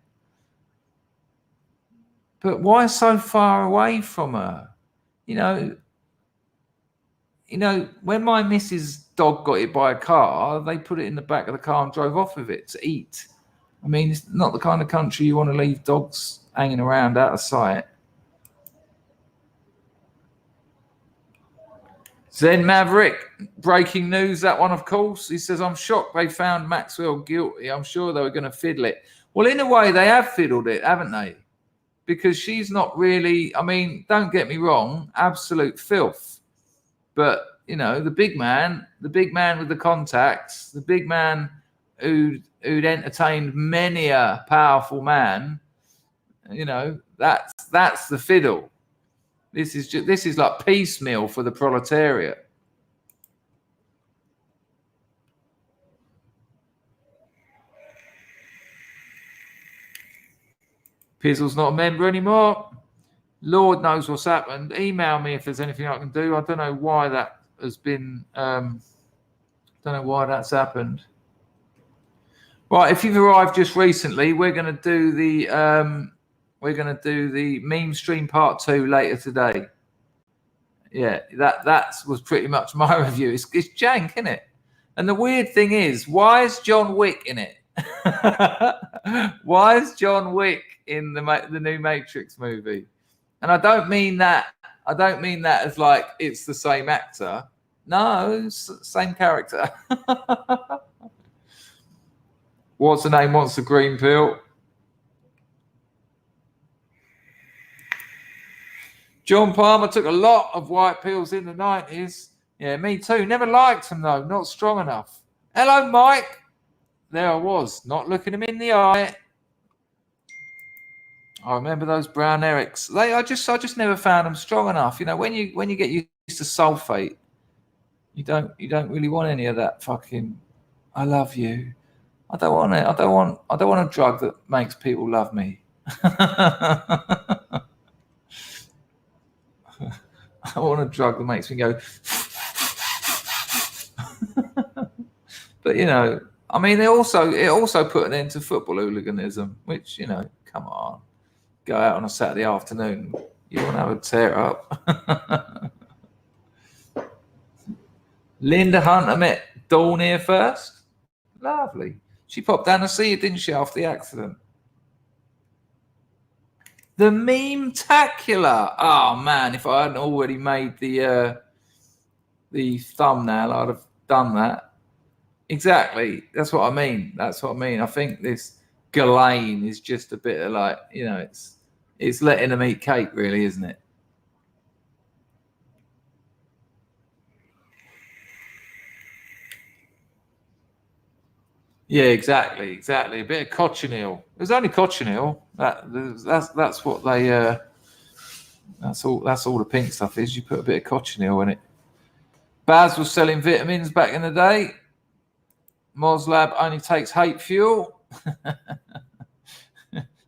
But why so far away from her? You know, when my missus' dog got hit by a car, they put it in the back of the car and drove off with it to eat. I mean, it's not the kind of country you want to leave dogs hanging around out of sight. Zen Maverick, breaking news, that one, of course. He says, I'm shocked they found Maxwell guilty. I'm sure they were going to fiddle it. Well, in a way, they have fiddled it, haven't they? Because she's not really, I mean, don't get me wrong, absolute filth. But, you know, the big man with the contacts, the big man who'd entertained many a powerful man, you know, that's the fiddle. This is like piecemeal for the proletariat. Pizzle's not a member anymore. Lord knows what's happened. Email me if there's anything I can do. I don't know why that has been. Don't know why that's happened. Right, if you've arrived just recently, we're going to do the meme stream part 2 later today. Yeah, that was pretty much my review. It's jank, isn't it? And the weird thing is, why is John Wick in it? Why is John Wick in the new Matrix movie? And I don't mean that as like it's the same actor. No, it's the same character. What's the name? Wants the green pill? John Palmer took a lot of white pills in the 90s. Yeah, me too. Never liked them though. Not strong enough. Hello, Mike. There I was, not looking him in the eye. I remember those brown Erics. I just never found them strong enough. You know, when you get used to sulfate, you don't really want any of that fucking. I love you. I don't want it. I don't want a drug that makes people love me. I want a drug that makes me go. But you know, I mean, it also put an end to football hooliganism, which, you know, come on, go out on a Saturday afternoon, you want to have a tear up. Linda Hunter met Dawn here first. Lovely. She popped down to see you, didn't she, after the accident? The meme-tacular. Oh man, if I hadn't already made the thumbnail, I'd have done that. Exactly. That's what I mean. I think this Ghislaine is just a bit of like, you know, it's letting them eat cake, really, isn't it? Yeah, exactly. A bit of cochineal. There's only cochineal. That's what they. That's all the pink stuff is. You put a bit of cochineal in it. Baz was selling vitamins back in the day. Moslab only takes hate fuel.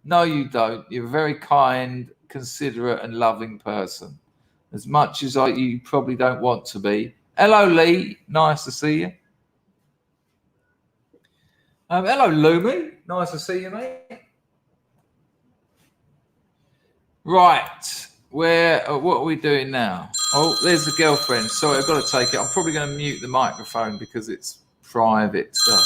No, you don't. You're a very kind, considerate, and loving person. As much as you probably don't want to be. Hello, Lee. Nice to see you. Hello, Lumi. Nice to see you, mate. Right. What are we doing now? Oh, there's the girlfriend. Sorry, I've got to take it. I'm probably going to mute the microphone because it's private stuff.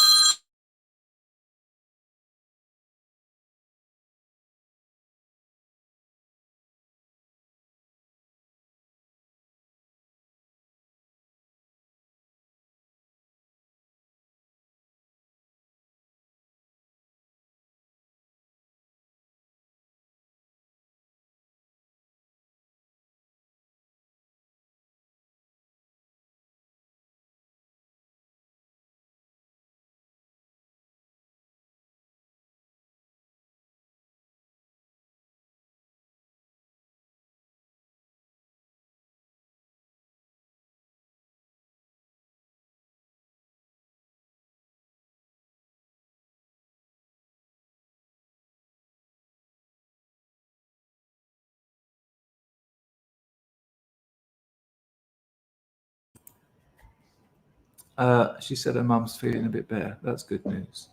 She said her mum's feeling a bit better. That's good news.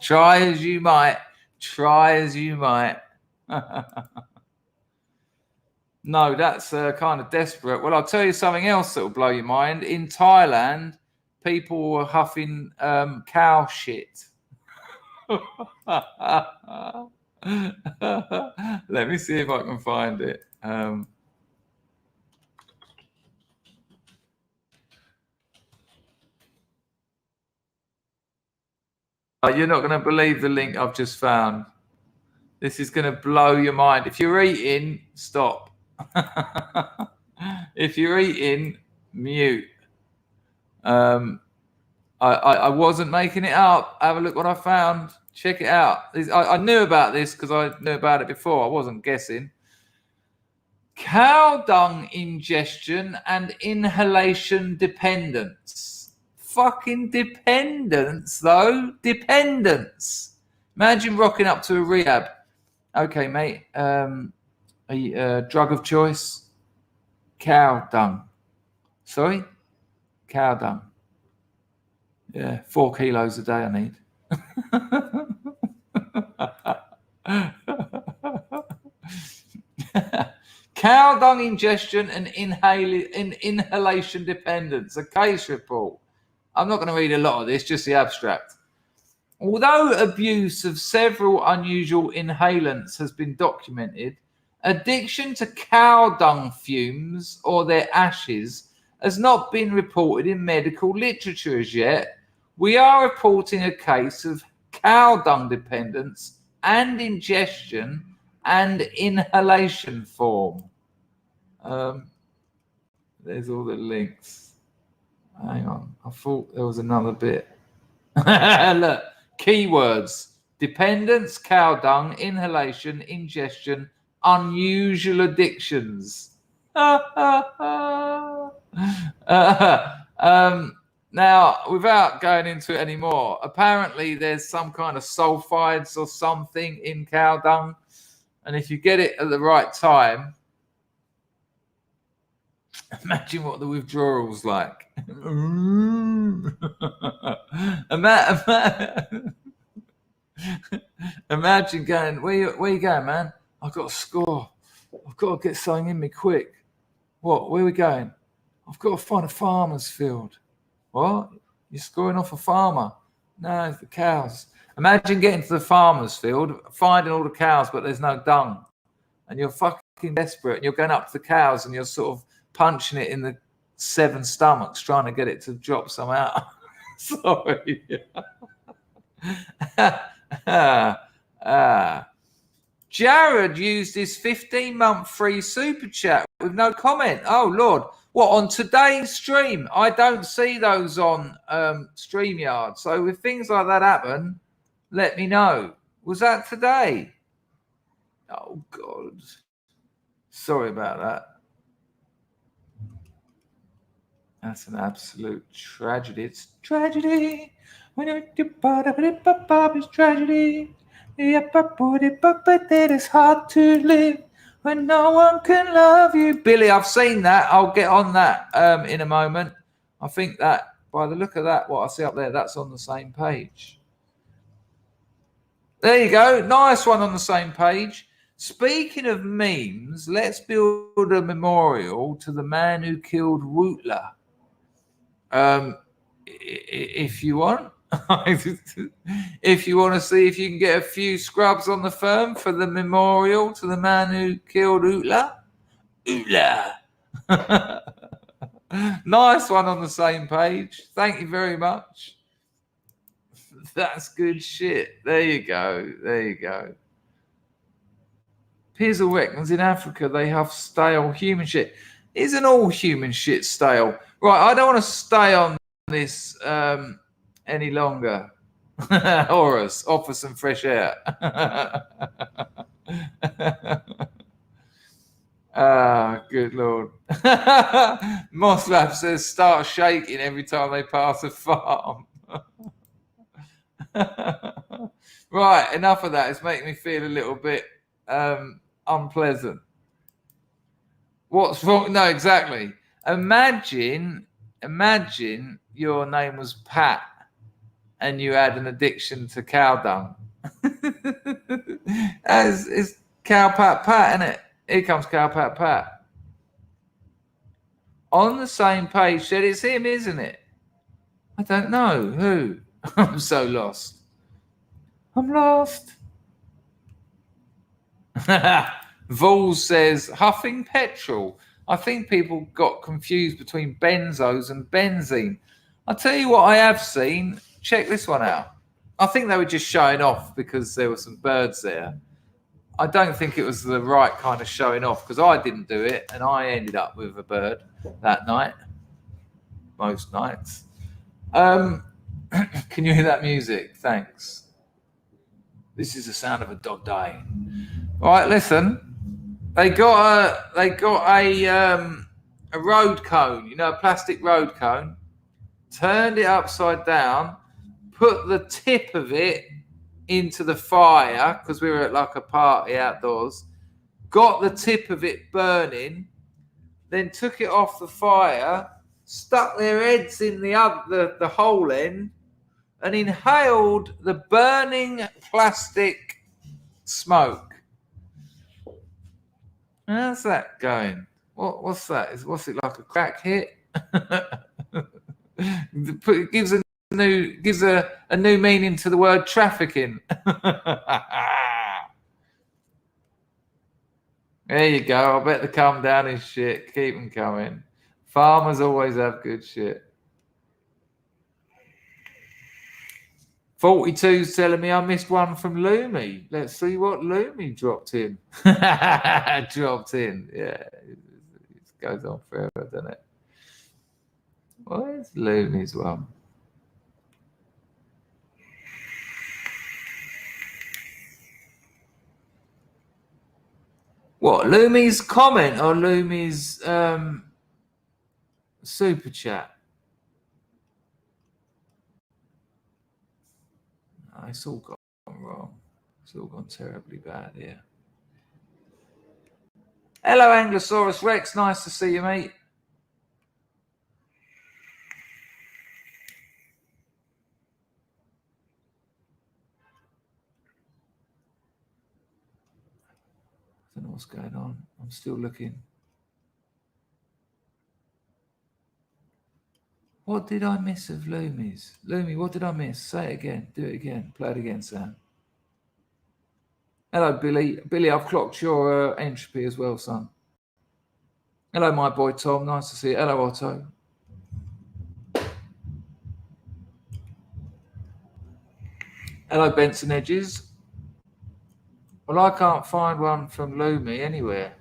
Try as you might. Try as you might. No, that's kind of desperate. Well, I'll tell you something else that will blow your mind. In Thailand, people were huffing cow shit. Let me see if I can find it. You're not going to believe the link I've just found. This is going to blow your mind. If you're eating, stop. If you're eating, mute. I wasn't making it up. Have a look what I found. Check it out. I knew about this because I knew about it before. I wasn't guessing. Cow dung ingestion and inhalation dependence. Fucking dependence, though. Dependence. Imagine rocking up to a rehab. Okay, mate. A drug of choice? Cow dung. Sorry? Cow dung. Yeah, 4 kilos a day I need. Cow dung ingestion and inhalation dependence. A case report. I'm not going to read a lot of this, just the abstract. Although abuse of several unusual inhalants has been documented, addiction to cow dung fumes or their ashes has not been reported in medical literature as yet. We are reporting a case of cow dung dependence and ingestion and inhalation form. There's all the links. Hang on, I thought there was another bit. Look, keywords: dependence, cow dung, inhalation, ingestion, unusual addictions. Now, without going into it anymore, apparently there's some kind of sulfides or something in cow dung, and if you get it at the right time, imagine what the withdrawal's like. Imagine going, where you going, man? I've got to score. I've got to get something in me quick. What? Where are we going? I've got to find a farmer's field. What? You're scoring off a farmer? No, it's the cows. Imagine getting to the farmer's field, finding all the cows, but there's no dung. And you're fucking desperate. And you're going up to the cows and you're sort of punching it in the 7 stomachs, trying to get it to drop some out. Sorry. Jared used his 15-month free super chat with no comment. Oh, Lord. What, on today's stream? I don't see those on StreamYard. So if things like that happen, let me know. Was that today? Oh, God. Sorry about that. That's an absolute tragedy. It's tragedy. It's tragedy. That is hard to live when no one can love you. Billy, I've seen that. I'll get on that in a moment. I think that by the look of that, what I see up there, that's on the same page. There you go. Nice one on the same page. Speaking of memes, let's build a memorial to the man who killed Wootler. If you want. If you want to see if you can get a few scrubs on the firm for the memorial to the man who killed Ootla. Nice one on the same page. Thank you very much. That's good shit. There you go. There you go. Pizzle reckons in Africa they have stale human shit. Isn't all human shit stale? Right, I don't want to stay on this any longer. Horus, offer some fresh air. Ah, good Lord. Moslab says start shaking every time they pass a farm. Right, enough of that. It's making me feel a little bit unpleasant. What's wrong? No, exactly. Imagine imagine your name was Pat and you had an addiction to cow dung. It's Cow Pat Pat, isn't it? Here comes Cow Pat Pat. On the same page said it's him, isn't it? I don't know. Who? I'm so lost. I'm lost. Vols says, huffing petrol. I think people got confused between benzos and benzene. I'll tell you what I have seen. Check this one out. I think they were just showing off because there were some birds there. I don't think it was the right kind of showing off because I didn't do it and I ended up with a bird that night. Most nights. Can you hear that music? Thanks. This is the sound of a dog dying. All right, listen. They got a road cone, you know, a plastic road cone. Turned it upside down, put the tip of it into the fire because we were at like a party outdoors. Got the tip of it burning, then took it off the fire, stuck their heads in the hole end, and inhaled the burning plastic smoke. How's that going? What's that? What's it like, a crack hit? It gives a new meaning to the word trafficking. There you go. I bet the come down is shit. Keep them coming. Farmers always have good shit. 42's telling me I missed one from Lumi. Let's see what Lumi dropped in. Dropped in. Yeah. It goes on forever, doesn't it? Where's Lumi's one? What, Lumi's comment or Lumi's super chat? Oh, it's all gone wrong. It's all gone terribly bad here. Hello, Anglosaurus Rex. Nice to see you, mate. I don't know what's going on. I'm still looking. What did I miss of Lumi's? Lumi, what did I miss? Say it again. Do it again. Play it again, Sam. Hello, Billy. Billy, I've clocked your entropy as well, son. Hello, my boy Tom. Nice to see you. Hello, Otto. Hello, Benson Edges. Well, I can't find one from Lumi anywhere.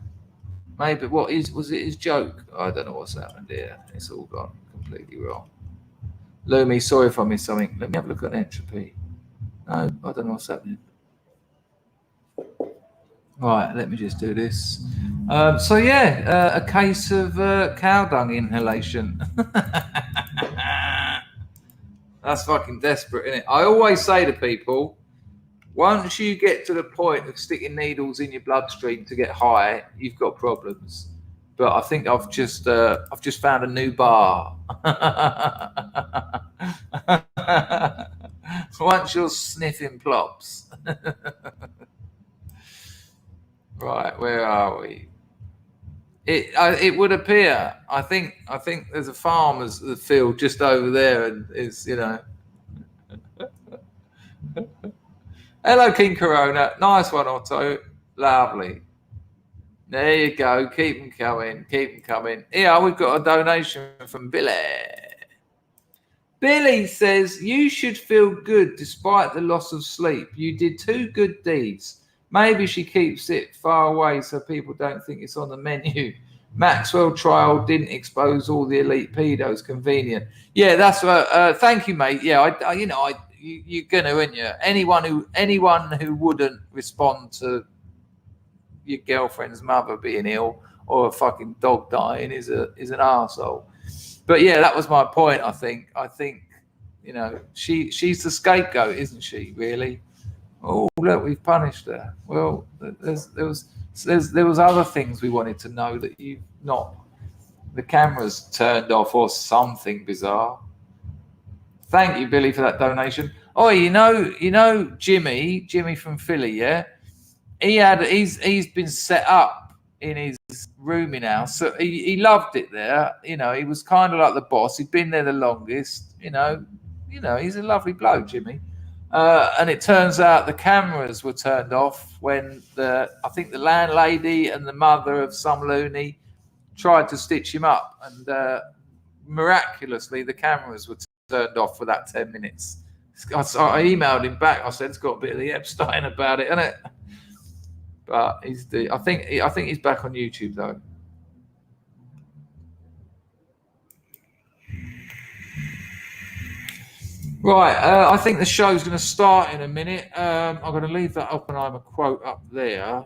Maybe was it his joke? I don't know what's happened here. It's all gone completely wrong. Lumi, sorry if I missed something. Let me have a look at entropy. No, I don't know what's happening. Right, let me just do this. So yeah, a case of cow dung inhalation. That's fucking desperate, isn't it? I always say to people, once you get to the point of sticking needles in your bloodstream to get high, you've got problems. But I think I've just found a new bar. Once you're sniffing plops. Right, where are we? It would appear. I think there's a farmer's field just over there, and it's, you know. Hello, King Corona. Nice one, Otto. Lovely. There you go. Keep them coming. Keep them coming. Yeah, we've got a donation from Billy. Billy says, you should feel good despite the loss of sleep. You did 2 good deeds. Maybe she keeps it far away so people don't think it's on the menu. Maxwell trial didn't expose all the elite pedos. Convenient. Yeah, that's what. Thank you, mate. Yeah, you're gonna, aren't you? Anyone who wouldn't respond to your girlfriend's mother being ill or a fucking dog dying is an arsehole. But yeah, that was my point. I think you know, she's the scapegoat, isn't she? Really? Oh, look, we've punished her. Well, there was other things we wanted to know that you've not the camera's turned off or something bizarre. Thank you, Billy, for that donation. Oh, you know Jimmy from Philly, yeah? He's been set up in his rooming house. So he loved it there. You know, he was kind of like the boss. He'd been there the longest. You know, he's a lovely bloke, Jimmy. And it turns out the cameras were turned off when I think the landlady and the mother of some loony tried to stitch him up, and miraculously the cameras were turned off for that 10 minutes. I emailed him back. I said it's got a bit of the Epstein about it, isn't it? But I think he's back on YouTube though. Right, I think the show's going to start in a minute. I'm going to leave that Oppenheimer quote up there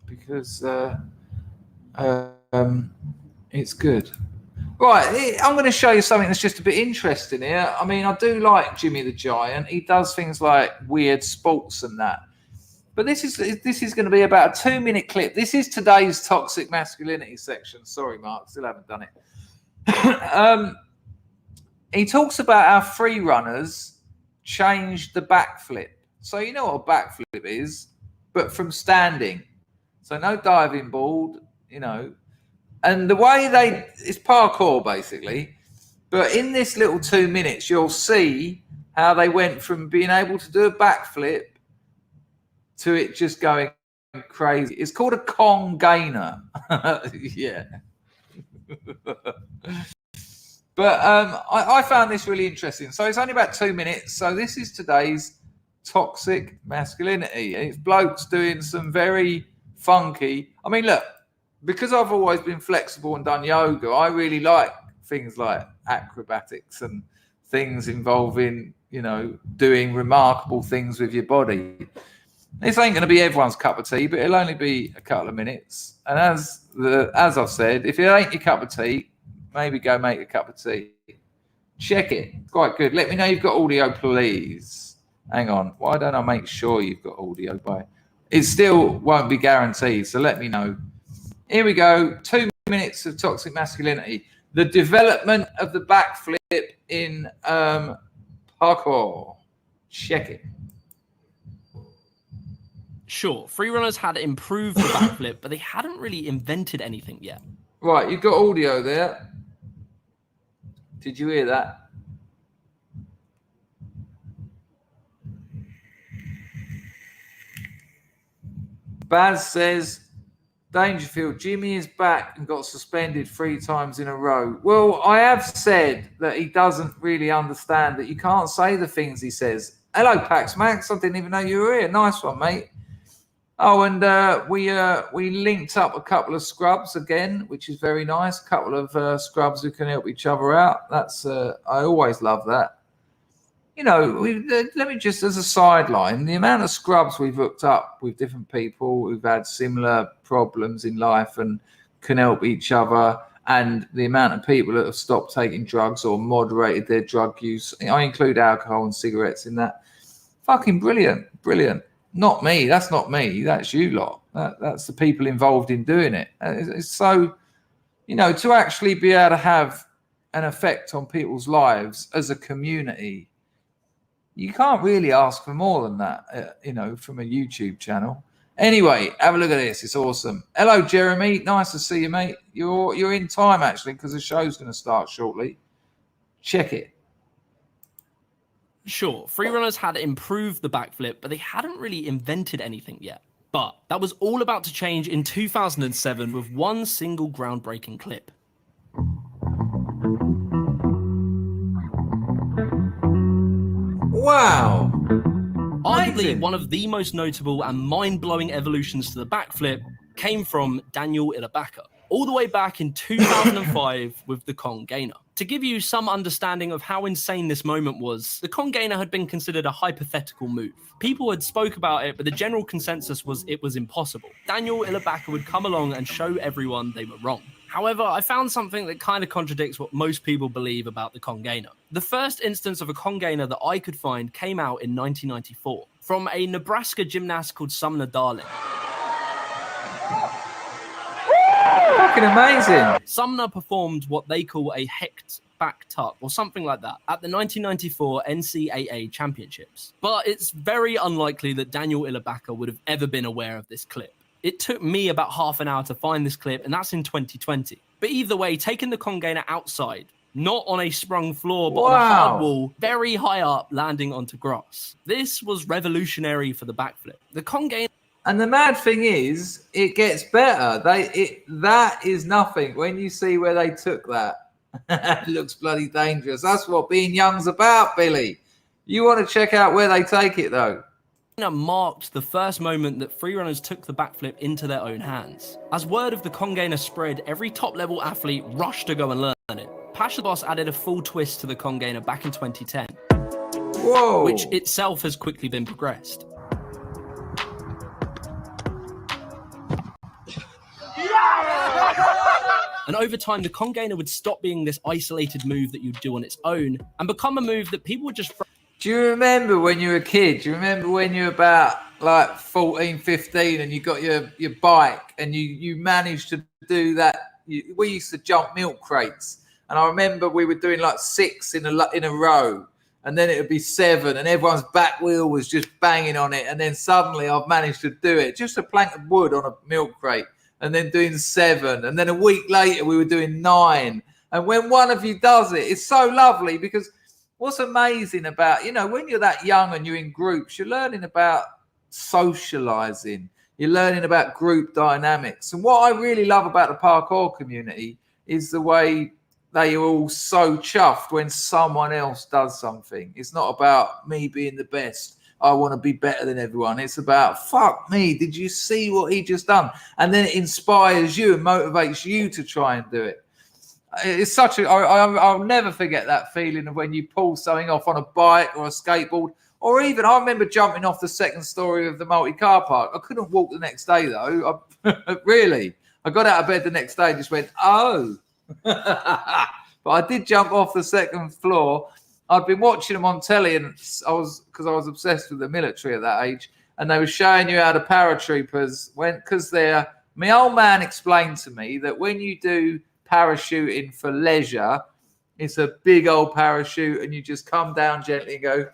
because it's good. Right, I'm going to show you something that's just a bit interesting here. I mean, I do like Jimmy the Giant. He does things like weird sports and that. But this is going to be about a 2-minute clip. This is today's toxic masculinity section. Sorry, Mark, still haven't done it. He talks about how free runners changed the backflip. So you know what a backflip is, but from standing. So no diving board, you know. And the way it's parkour basically. But in this little 2 minutes, you'll see how they went from being able to do a backflip to it just going crazy. It's called a Kong gainer. Yeah. But I found this really interesting. So it's only about 2 minutes. So this is today's toxic masculinity. And it's blokes doing some very funky. I mean, look, because I've always been flexible and done yoga, I really like things like acrobatics and things involving, you know, doing remarkable things with your body. This ain't going to be everyone's cup of tea, but it'll only be a couple of minutes. And as I've said, if it ain't your cup of tea, maybe go make a cup of tea. Check it. It's quite good. Let me know you've got audio, please. Hang on. Why don't I make sure you've got audio by? It still won't be guaranteed, so let me know. Here we go. 2 minutes of toxic masculinity. The development of the backflip in parkour. Check it. Sure, freerunners had improved the backflip, but they hadn't really invented anything yet. Right, you've got audio there. Did you hear that? Baz says, Dangerfield, Jimmy is back and got suspended 3 times in a row. Well, I have said that he doesn't really understand that you can't say the things he says. Hello, Pax Max. I didn't even know you were here. Nice one, mate. Oh, and we linked up a couple of scrubs again, which is very nice. A couple of scrubs who can help each other out. That's I always love that. You know, let me just, as a sideline, the amount of scrubs we've hooked up with different people who've had similar problems in life and can help each other, and the amount of people that have stopped taking drugs or moderated their drug use. I include alcohol and cigarettes in that. Fucking brilliant, brilliant. Not me. That's not me. That's you lot. That's the people involved in doing it. It's so, you know, to actually be able to have an effect on people's lives as a community, you can't really ask for more than that, you know, from a YouTube channel. Anyway, have a look at this. It's awesome. Hello, Jeremy. Nice to see you, mate. You're in time, actually, because the show's going to start shortly. Check it. Sure, freerunners had improved the backflip, but they hadn't really invented anything yet. But that was all about to change in 2007 with one single groundbreaking clip. Wow. Arguably one of the most notable and mind-blowing evolutions to the backflip came from Daniel Ilabaka, all the way back in 2005 with the Kong Gainer. To give you some understanding of how insane this moment was, the Kong Gainer had been considered a hypothetical move. People had spoke about it, but the general consensus was it was impossible. Daniel Ilabaka would come along and show everyone they were wrong. However, I found something that kind of contradicts what most people believe about the Kong Gainer. The first instance of a Kong Gainer that I could find came out in 1994 from a Nebraska gymnast called Sumner Darling. fucking amazing. Sumner performed what they call a hecht back tuck or something like that at the 1994 NCAA championships. But it's very unlikely that Daniel Ilabaka would have ever been aware of this clip. It took me about half an hour to find this clip, and that's in 2020. But either way, taking the congainer outside, not on a sprung floor, but on a hard wall, very high up, landing onto grass. This was revolutionary for the backflip. The congainer. And the mad thing is, it gets better. That is nothing. When you see where they took that, it looks bloody dangerous. That's what being young's about, Billy. You want to check out where they take it, though. Marked the first moment that freerunners took the backflip into their own hands. As word of the congainer spread, every top-level athlete rushed to go and learn it. Pasha Boss added a full twist to the congainer back in 2010, which itself has quickly been progressed. And over time, the congainer would stop being this isolated move that you'd do on its own and become a move that people would just... Do you remember when you were a kid? Do you remember when you were about like 14, 15 and you got your bike and you managed to do that? We used to jump milk crates. And I remember we were doing like 6 in a row. And then it would be 7 and everyone's back wheel was just banging on it. And then suddenly I've managed to do it. Just a plank of wood on a milk crate. And then doing 7. And then a week later we were doing 9. And when one of you does it, it's so lovely because... What's amazing about, when you're that young and you're in groups, you're learning about socializing. You're learning about group dynamics. And what I really love about the parkour community is the way they are all so chuffed when someone else does something. It's not about me being the best. I want to be better than everyone. It's about, fuck me, did you see what he just done? And then it inspires you and motivates you to try and do it. It's such a... I'll never forget that feeling of when you pull something off on a bike or a skateboard, or even I remember jumping off the 2nd story of the multi-car park. I couldn't walk the next day though. Really, I got out of bed the next day and just went, oh. But I did jump off the 2nd floor. I'd been watching them on telly, and I was obsessed with the military at that age, and they were showing you how the paratroopers went because my old man explained to me that when you do parachuting for leisure, it's a big old parachute and you just come down gently and go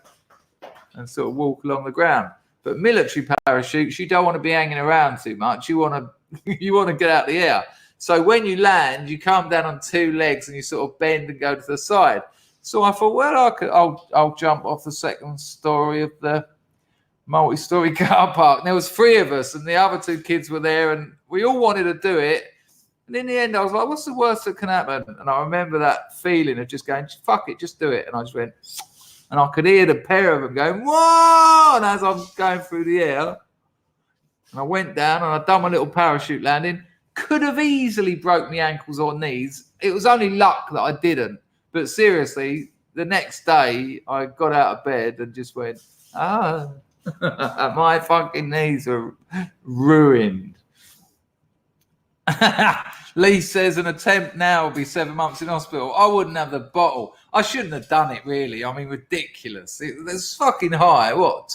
and sort of walk along the ground. But military parachutes, you don't want to be hanging around too much. You want to get out the air. So when you land, you come down on 2 legs and you sort of bend and go to the side. So I thought, well, I'll jump off the 2nd story of the multi-story car park. And there was 3 of us and the other 2 kids were there and we all wanted to do it. And in the end, I was like, what's the worst that can happen? And I remember that feeling of just going, fuck it, just do it. And I just went, and I could hear the pair of them going, whoa! And as I'm going through the air, and I went down and I'd done my little parachute landing, could have easily broke my ankles or knees. It was only luck that I didn't. But seriously, the next day, I got out of bed and just went, my fucking knees are ruined. Lee says an attempt now will be 7 months in hospital. I wouldn't have the bottle. I shouldn't have done it, really. I mean, ridiculous. It's fucking high. What?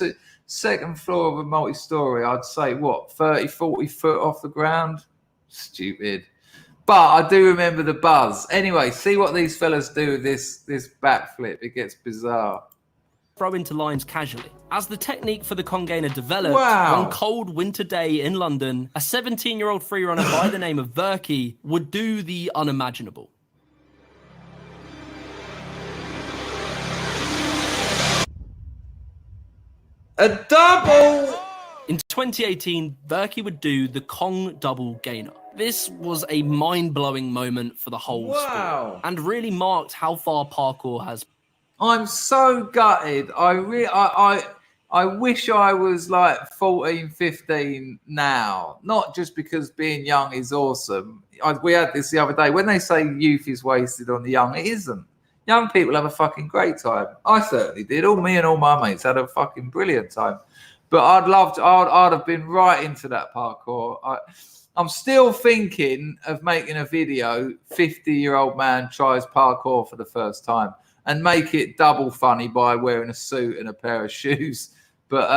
2nd floor of a multi-story, I'd say, 30, 40 foot off the ground? Stupid. But I do remember the buzz. Anyway, see what these fellas do with this backflip. It gets bizarre. Throw into lines casually. As the technique for the congainer developed, one cold winter day in London, a 17-year-old freerunner by the name of Verky would do the unimaginable. A double! In 2018, Verky would do the Kong double gainer. This was a mind-blowing moment for the whole sport and really marked how far parkour has. I'm so gutted. I wish I was like 14, 15 now. Not just because being young is awesome. We had this the other day. When they say youth is wasted on the young, it isn't. Young people have a fucking great time. I certainly did. Me and all my mates had a fucking brilliant time. But I'd have been right into that parkour. I'm still thinking of making a video, 50-year-old man tries parkour for the first time, and make it double funny by wearing a suit and a pair of shoes. But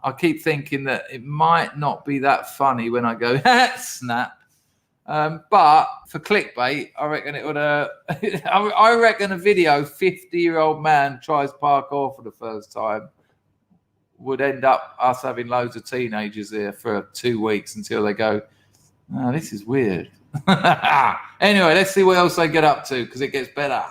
I keep thinking that it might not be that funny when I go, snap. But for clickbait, I reckon it would. I reckon a video 50-year-old man tries parkour for the first time would end up us having loads of teenagers there for 2 weeks until they go, "Oh, this is weird." Anyway, let's see what else they get up to because it gets better.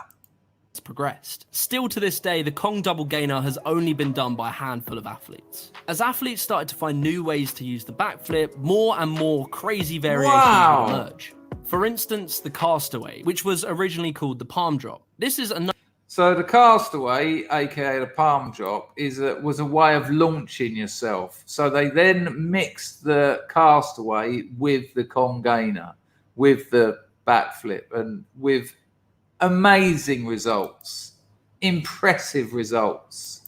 It's progressed. Still to this day, the Kong double gainer has only been done by a handful of athletes. As athletes started to find new ways to use the backflip, more and more crazy variations would emerge. For instance, the castaway, which was originally called the palm drop. This is another. So the castaway, aka the palm drop, was a way of launching yourself. So they then mixed the castaway with the Kong gainer, with the backflip, and with amazing results, impressive results.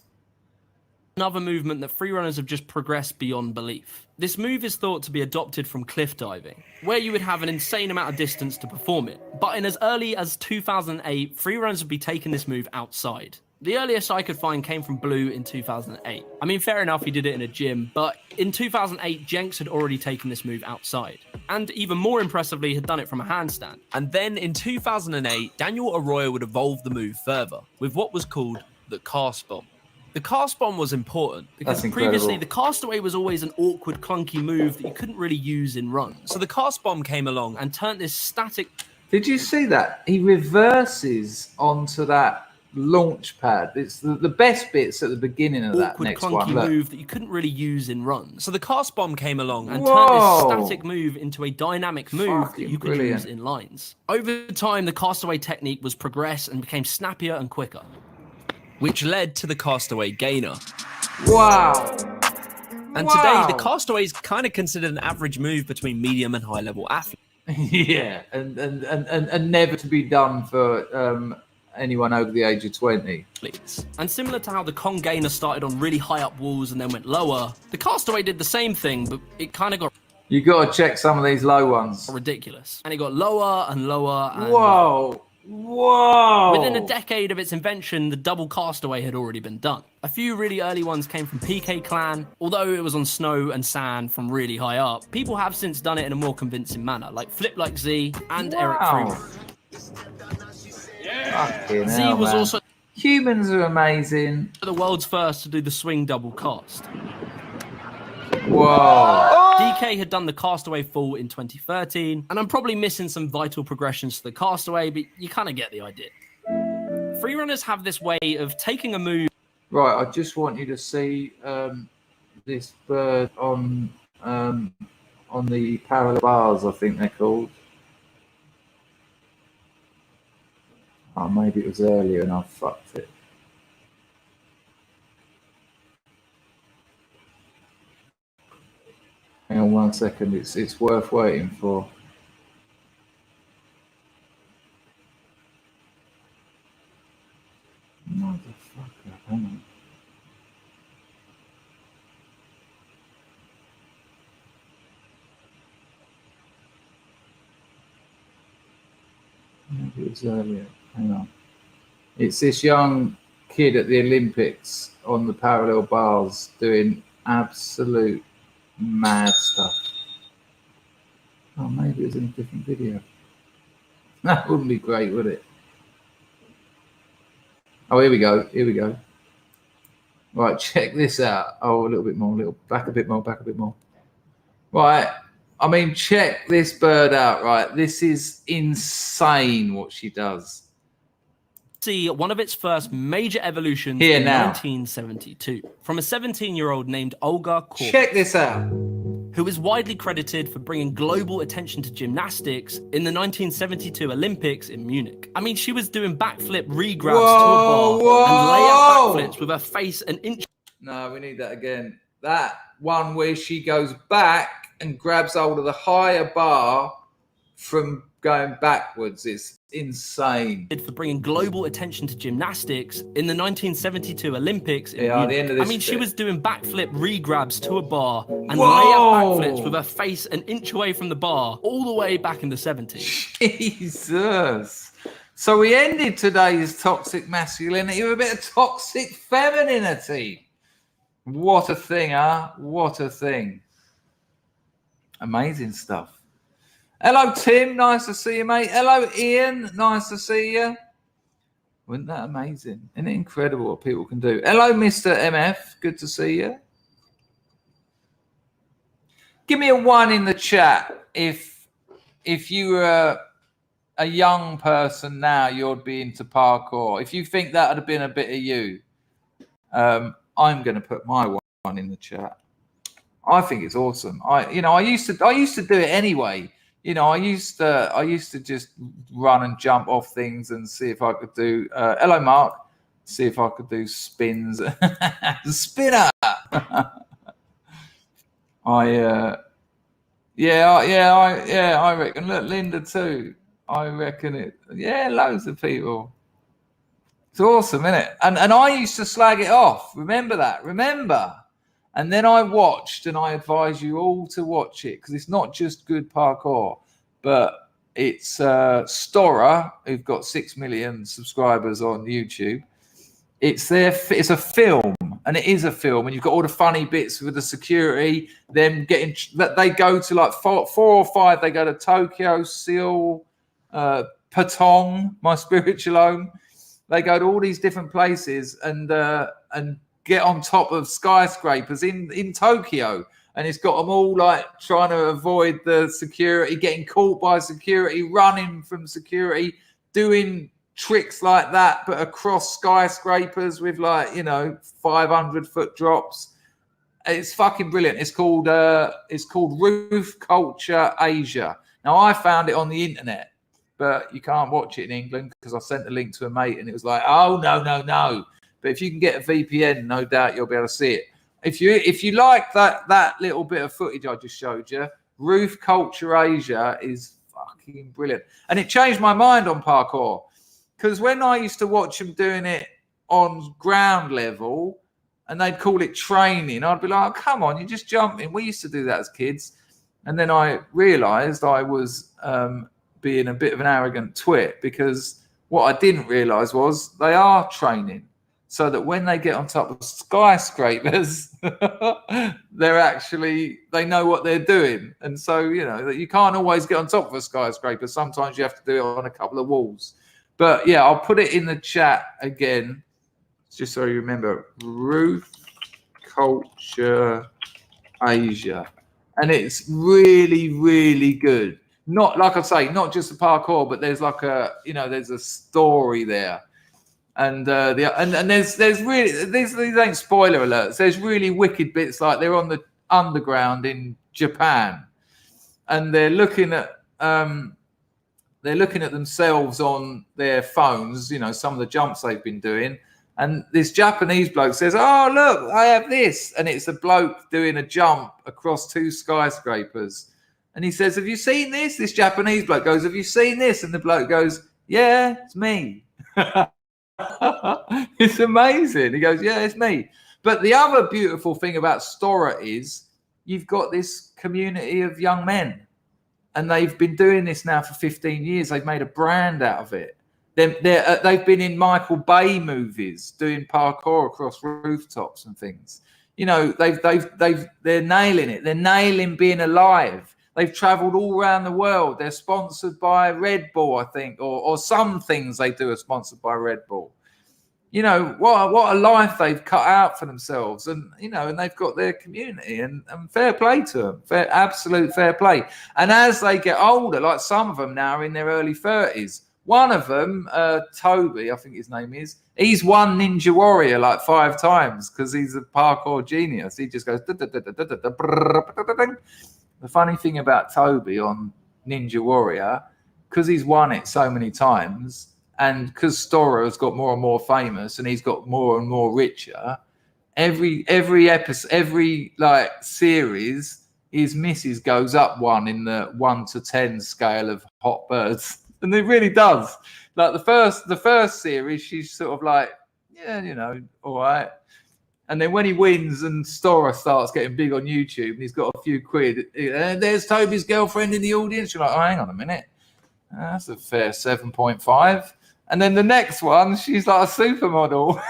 Another movement that freerunners have just progressed beyond belief. This move is thought to be adopted from cliff diving, where you would have an insane amount of distance to perform it. But in as early as 2008, freerunners would be taking this move outside. The earliest I could find came from Blue in 2008. I mean, fair enough, he did it in a gym, but in 2008, Jenks had already taken this move outside. And even more impressively, had done it from a handstand. And then in 2008, Daniel Arroyo would evolve the move further with what was called the cast bomb. The cast bomb was important because previously the castaway was always an awkward, clunky move that you couldn't really use in runs. So the cast bomb came along and turned this static... Did you see that? He reverses onto that launch pad. It's the best bits at the beginning of that next one. Awkward, clunky move that you couldn't really use in runs. So the cast bomb came along and turned this static move into a dynamic move that you could use in lines. Over time, the castaway technique was progressed and became snappier and quicker, which led to the castaway gainer. Wow. And today, the castaway is kind of considered an average move between medium and high-level athletes. Yeah, and never to be done for anyone over the age of 20. And similar to how the Kong gainer started on really high up walls and then went lower, the castaway did the same thing, but it kind of got... You got to check some of these low ones. Ridiculous. And it got lower and lower and... Whoa! Within a decade of its invention, the double castaway had already been done. A few really early ones came from PK Clan, although it was on snow and sand from really high up. People have since done it in a more convincing manner, like Flip Like Z and Eric Freeman. Z was also... Humans are amazing. The world's first to do the swing double cast. Whoa. DK had done the castaway fall in 2013, and I'm probably missing some vital progressions to the castaway, but you kind of get the idea. Freerunners have this way of taking a move. Right, I just want you to see this bird on the parallel bars, I think they're called. Oh, maybe it was earlier and I fucked it. Hang on 1 second, it's worth waiting for. Motherfucker, hang on. Maybe it was earlier. Hang on. It's this young kid at the Olympics on the parallel bars doing absolute mad stuff. Oh, maybe it was in a different video. That wouldn't be great, would it? Oh, here we go. Here we go. Right, check this out. Oh, a little bit more. Back a bit more. Right. I mean, check this bird out, right? This is insane what she does. See one of its first major evolutions Here in now. 1972 from a 17-year-old named Olga Korp. Check this out. Who is widely credited for bringing global attention to gymnastics in the 1972 Olympics in Munich. I mean, she was doing backflip re-grabs to a bar and lay-out backflips with her face an inch. No, we need that again. That one where she goes back and grabs hold of the higher bar from going backwards. It's insane. For bringing global attention to gymnastics in the 1972 Olympics in Munich. The end of this I mean, she was doing backflip re-grabs to a bar and Whoa. lay-out backflips with her face an inch away from the bar all the way back in the 70s. Jesus. So we ended today's toxic masculinity with a bit of toxic femininity. What a thing, huh? What a thing. Amazing stuff. Hello, Tim. Nice to see you, mate. Hello, Ian. Nice to see you. Wasn't that amazing? Isn't it incredible what people can do? Hello, Mr. MF. Good to see you. Give me a 1 in the chat if you were a young person now, you'd be into parkour. If you think that would have been a bit of you, I'm going to put my 1 in the chat. I think it's awesome. I used to do it anyway. I used to just run and jump off things and see if I could do. Hello, Mark. See if I could do spins. Spinner. I reckon. Look, Linda too. I reckon it. Yeah, loads of people. It's awesome, isn't it? And I used to slag it off. Remember that? Remember? And then I watched, and I advise you all to watch it because it's not just good parkour, but it's Stora, who've got 6 million subscribers on YouTube. It's a film, and it is a film, and you've got all the funny bits with the security. Them getting that they go to like 4 or 5. They go to Tokyo, Seoul, Patong, my spiritual home. They go to all these different places and get on top of skyscrapers in Tokyo, and it's got them all like trying to avoid the security, getting caught by security, running from security, doing tricks like that, but across skyscrapers with 500-foot drops. It's fucking brilliant. It's called Roof Culture Asia. Now I found it on the internet, but you can't watch it in England because I sent a link to a mate and it was like, oh no. But if you can get a VPN, no doubt you'll be able to see it. If you like that little bit of footage I just showed you, Roof Culture Asia is fucking brilliant. And it changed my mind on parkour. Because when I used to watch them doing it on ground level and they'd call it training, I'd be like, oh, come on, you just jump in. We used to do that as kids. And then I realized I was being a bit of an arrogant twit, because what I didn't realize was they are training so that when they get on top of skyscrapers, they know what they're doing. And so, you can't always get on top of a skyscraper. Sometimes you have to do it on a couple of walls. But yeah, I'll put it in the chat again, just so you remember. Roof Culture Asia. And it's really, really good. Not, like I say, not just the parkour, but there's there's a story there. And there's really, these ain't spoiler alerts. There's really wicked bits, like they're on the underground in Japan and they're looking at themselves on their phones, some of the jumps they've been doing. And this Japanese bloke says, oh, look, I have this. And it's a bloke doing a jump across 2 skyscrapers. And he says, have you seen this? This Japanese bloke goes, have you seen this? And the bloke goes, yeah, it's me. It's amazing. He goes, yeah, it's me. But the other beautiful thing about Stora is you've got this community of young men. And they've been doing this now for 15 years. They've made a brand out of it. They've been in Michael Bay movies doing parkour across rooftops and things. They're nailing it. They're nailing being alive. They've traveled all around the world. They're sponsored by Red Bull, I think, or some things they do are sponsored by Red Bull. What a life they've cut out for themselves, and and they've got their community, and fair play to them, absolute fair play. And as they get older, like some of them now are in their early 30s. One of them, Toby, I think his name is, he's won Ninja Warrior like 5 times because he's a parkour genius. He just goes. The funny thing about Toby on Ninja Warrior, because he's won it so many times, and because Stora has got more and more famous and he's got more and more richer, every episode, every series, his missus goes up 1 in the 1 to 10 scale of hot birds. And it really does. Like the first series, she's sort of like, yeah, all right. And then when he wins and Stora starts getting big on YouTube and he's got a few quid, there's Toby's girlfriend in the audience. You're like, oh, hang on a minute. That's a fair 7.5. And then the next one, she's like a supermodel.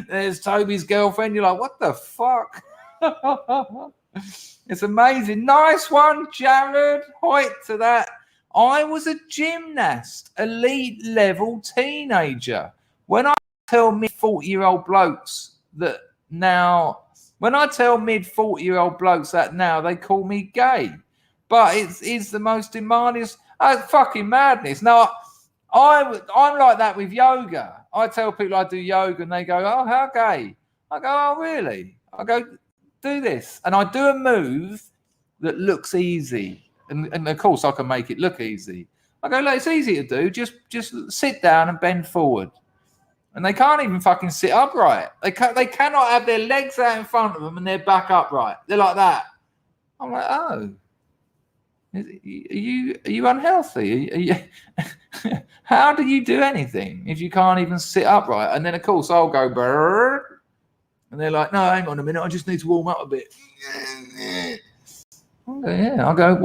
There's Toby's girlfriend. You're like, what the fuck? It's amazing. Nice one, Jared. Hoyt to that. I was a gymnast, elite level teenager. When I tell mid-40-year-old blokes that now, they call me gay. But it's the most demanding. Fucking madness. Now, I'm like that with yoga. I tell people I do yoga and they go, oh, how gay? I go, oh, really? I go, do this. And I do a move that looks easy. And of course, I can make it look easy. I go, look, it's easy to do. Just sit down and bend forward. And they can't even fucking sit upright. They cannot have their legs out in front of them and their back upright. They're like that. I'm like, oh. Are you unhealthy? How do you do anything if you can't even sit upright? And then, of course, I'll go, brrr, and they're like, no, hang on a minute. I just need to warm up a bit. Okay, yeah. I go,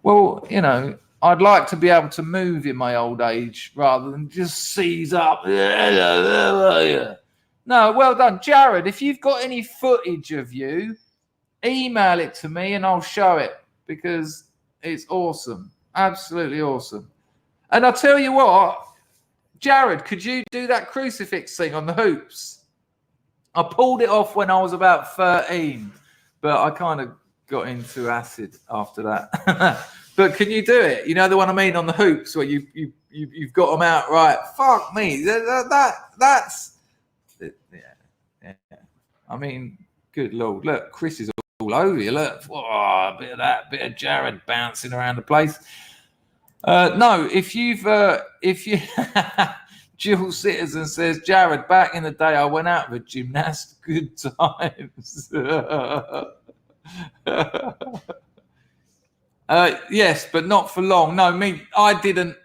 well, you know, I'd like to be able to move in my old age rather than just seize up. No, well done. Jared, if you've got any footage of you, email it to me and I'll show it because it's awesome. Absolutely awesome. And I'll tell you what, Jared, could you do that crucifix thing on the hoops? I pulled it off when I was about 13, but I kind of got into acid after that. But can you do it? You know the one I mean on the hoops where you've got them out right. Fuck me. That's yeah. I mean, good Lord. Look, Chris is all over you. Look, a bit of that, bit of Jared bouncing around the place. No, if you Dual Citizen says, Jared, back in the day I went out with a gymnast. Good times. Yes, but not for long. No, I didn't.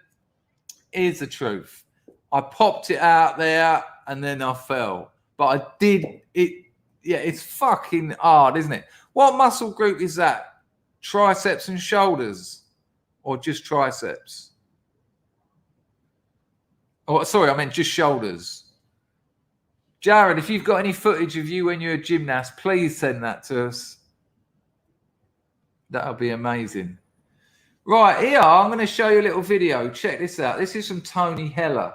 Here's the truth. I popped it out there and then I fell. But I did it. Yeah, it's fucking hard, isn't it? What muscle group is that? Triceps and shoulders? Or just triceps? Oh, sorry, I meant just shoulders. Jared, if you've got any footage of you when you're a gymnast, please send that to us. That'll be amazing. Right, here, I'm going to show you a little video. Check this out. This is from Tony Heller.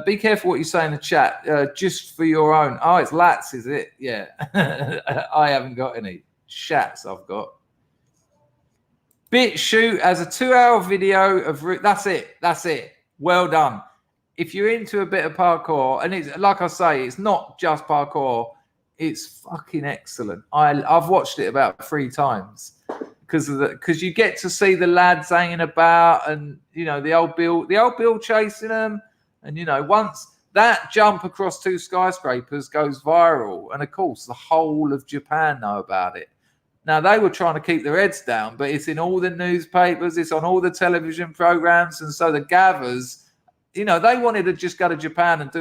Be careful what you say in the chat, just for your own. Oh, it's lats, is it? Yeah. I haven't got any. Shats I've got. BitChute has a 2-hour video of... That's it. Well done. If you're into a bit of parkour, and it's like I say, it's not just parkour, it's fucking excellent. I've watched it about 3 times because you get to see the lads hanging about, and you know the old Bill chasing them, and you know once that jump across 2 skyscrapers goes viral, and of course the whole of Japan know about it. Now they were trying to keep their heads down, but it's in all the newspapers, it's on all the television programs, and so the gathers, you know, they wanted to just go to Japan and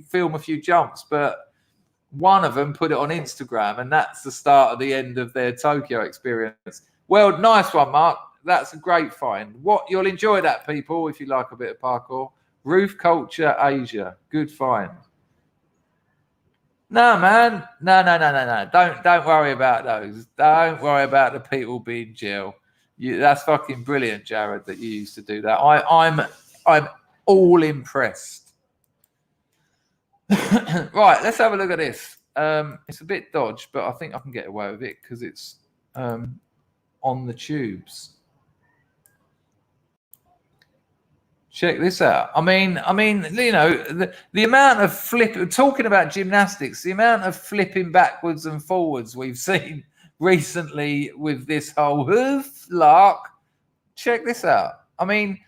film a few jumps, but one of them put it on Instagram, and that's the start of the end of their Tokyo experience. Well, nice one, Mark. That's a great find. You'll enjoy that, people, if you like a bit of parkour. Roof Culture Asia. Good find. No, man. No. Don't worry about those. Don't worry about the people being jail. That's fucking brilliant, Jared, that you used to do that. I'm all impressed. Right, let's have a look at this. It's a bit dodged, but I think I can get away with it because it's on the tubes. Check this out. I mean, you know, the amount of talking about gymnastics, the amount of flipping backwards and forwards we've seen recently with this whole lark. Check this out. I mean,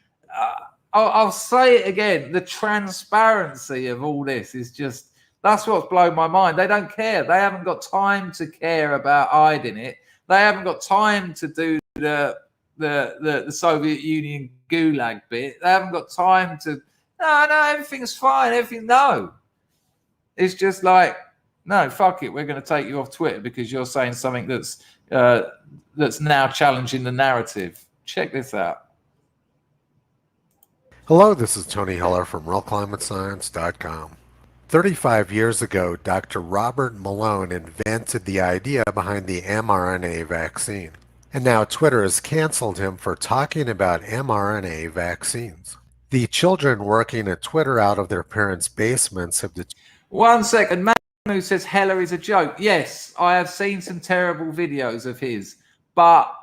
I'll say it again. The transparency of all this is just, that's what's blown my mind. They don't care. They haven't got time to care about hiding it. They haven't got time to do the Soviet Union gulag bit. They haven't got time to, no, everything's fine. No. It's just like, no, fuck it. We're going to take you off Twitter because you're saying something that's now challenging the narrative. Check this out. Hello, this is Tony Heller from RealClimateScience.com. 35 years ago, Dr. Robert Malone invented the idea behind the mRNA vaccine. And now Twitter has canceled him for talking about mRNA vaccines. The children working at Twitter out of their parents' basements have... 1 second. Manu says Hella is a joke. Yes, I have seen some terrible videos of his, but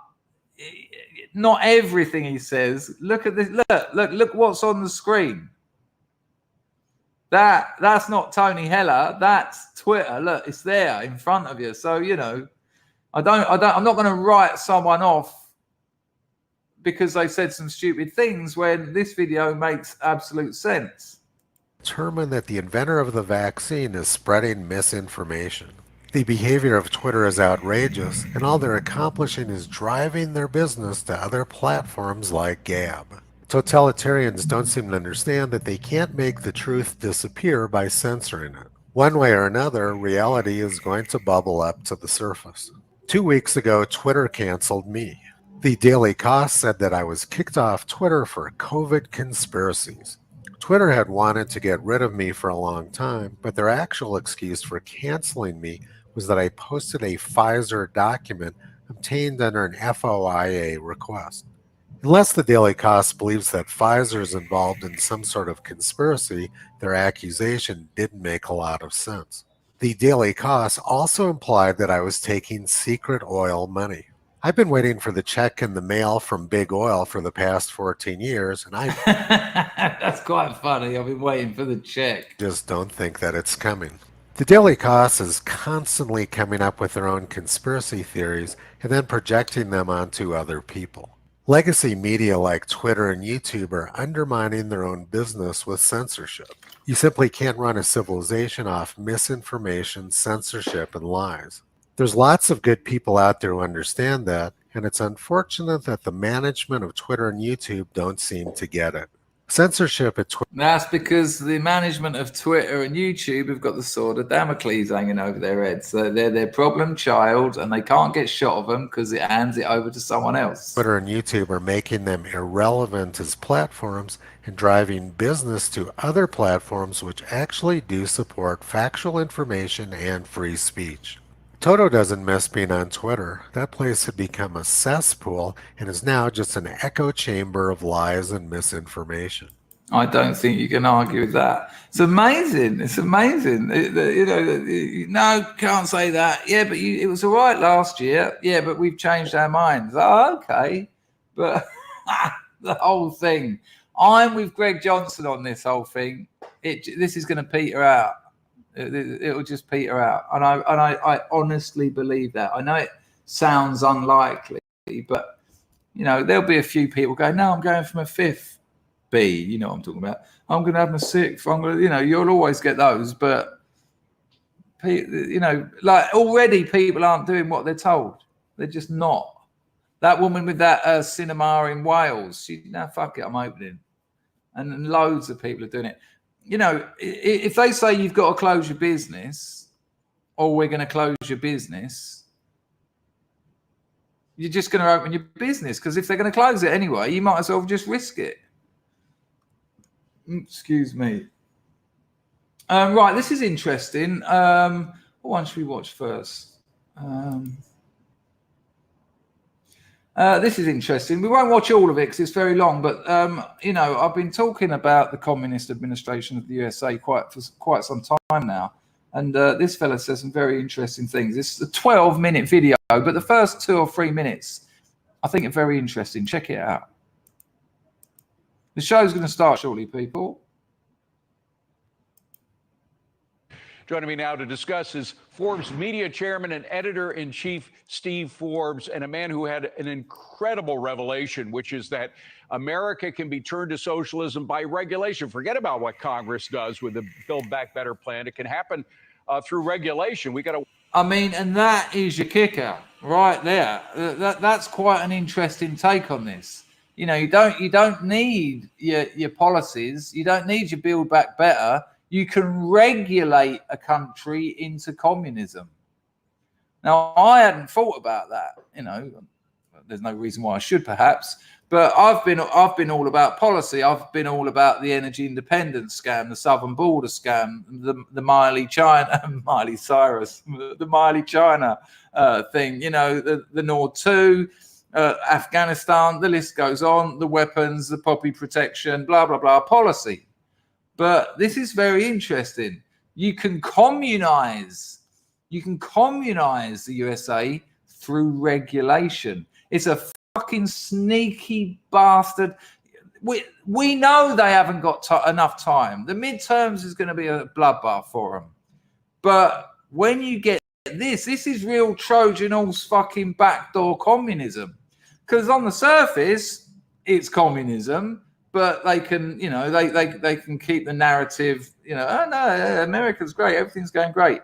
not everything he says. Look at this. Look what's on the screen. That's not Tony Hella. That's Twitter. Look, it's there in front of you. So, you know, I'm not going to write someone off because they said some stupid things when this video makes absolute sense. Determined that the inventor of the vaccine is spreading misinformation. The behavior of Twitter is outrageous, and all they're accomplishing is driving their business to other platforms like Gab. Totalitarians don't seem to understand that they can't make the truth disappear by censoring it. One way or another, reality is going to bubble up to the surface. 2 weeks ago, Twitter canceled me. The Daily Cost said that I was kicked off Twitter for COVID conspiracies. Twitter had wanted to get rid of me for a long time, but their actual excuse for canceling me was that I posted a Pfizer document obtained under an FOIA request. Unless the Daily Cost believes that Pfizer is involved in some sort of conspiracy, their accusation didn't make a lot of sense. The Daily Cost also implied that I was taking secret oil money. I've been waiting for the check in the mail from Big Oil for the past 14 years, and I That's quite funny. I've been waiting for the check. Just don't think that it's coming. The Daily Cost is constantly coming up with their own conspiracy theories and then projecting them onto other people. Legacy media like Twitter and YouTube are undermining their own business with censorship. You simply can't run a civilization off misinformation, censorship, and lies. There's lots of good people out there who understand that, and it's unfortunate that the management of Twitter and YouTube don't seem to get it. Censorship at Twitter. That's because the management of Twitter and YouTube have got the sword of Damocles hanging over their heads. So they're their problem child, and they can't get shot of them because it hands it over to someone else. Twitter and YouTube are making them irrelevant as platforms and driving business to other platforms which actually do support factual information and free speech. Toto doesn't miss being on Twitter. That place had become a cesspool and is now just an echo chamber of lies and misinformation. I don't think you can argue with that. It's amazing. It's amazing. No, can't say that. Yeah, but it was all right last year. Yeah, but we've changed our minds. Oh, okay. But the whole thing. I'm with Greg Johnson on this whole thing. This is going to peter out. It'll just peter out, and I honestly believe that. I know it sounds unlikely, but you know there'll be a few people go, no, I'm going from a 5th B. You know what I'm talking about. I'm going to have my 6th. I'm going to, you know, you'll always get those, but you know, like already people aren't doing what they're told. They're just not. That woman with that cinema in Wales, fuck it, I'm opening, and loads of people are doing it. You know, if they say you've got to close your business or we're going to close your business, you're just going to open your business because if they're going to close it anyway, you might as well just risk it. Excuse me. Right, this is interesting. What one should we watch first? This is interesting. We won't watch all of it because it's very long, but you know, I've been talking about the communist administration of the USA for quite some time now, and this fella says some very interesting things. This is a 12-minute video, but the first 2 or 3 minutes I think are very interesting. Check it out. The show's going to start shortly, people. Joining me now to discuss is Forbes media chairman and editor-in-chief Steve Forbes, and a man who had an incredible revelation, which is that America can be turned to socialism by regulation. Forget about what Congress does with the Build Back Better plan. It can happen through regulation. We got to. I mean, and that is your kicker right there. That's quite an interesting take on this. You know, you don't need your policies. You don't need your Build Back Better. You can regulate a country into communism. Now, I hadn't thought about that. You know, there's no reason why I should, perhaps. But I've been all about policy. I've been all about the energy independence scam, the southern border scam, the Miley Cyrus, the Miley China thing. You know, the Nord 2, Afghanistan. The list goes on. The weapons, the poppy protection, blah blah blah, policy. But this is very interesting. You can communize the USA through regulation. It's a fucking sneaky bastard. We know they haven't got enough time. The midterms is going to be a bloodbath for them. But when you get this is real Trojan horse fucking backdoor communism. Because on the surface, it's communism, but they can, you know, they can keep the narrative, you know, oh no, America's great, everything's going great.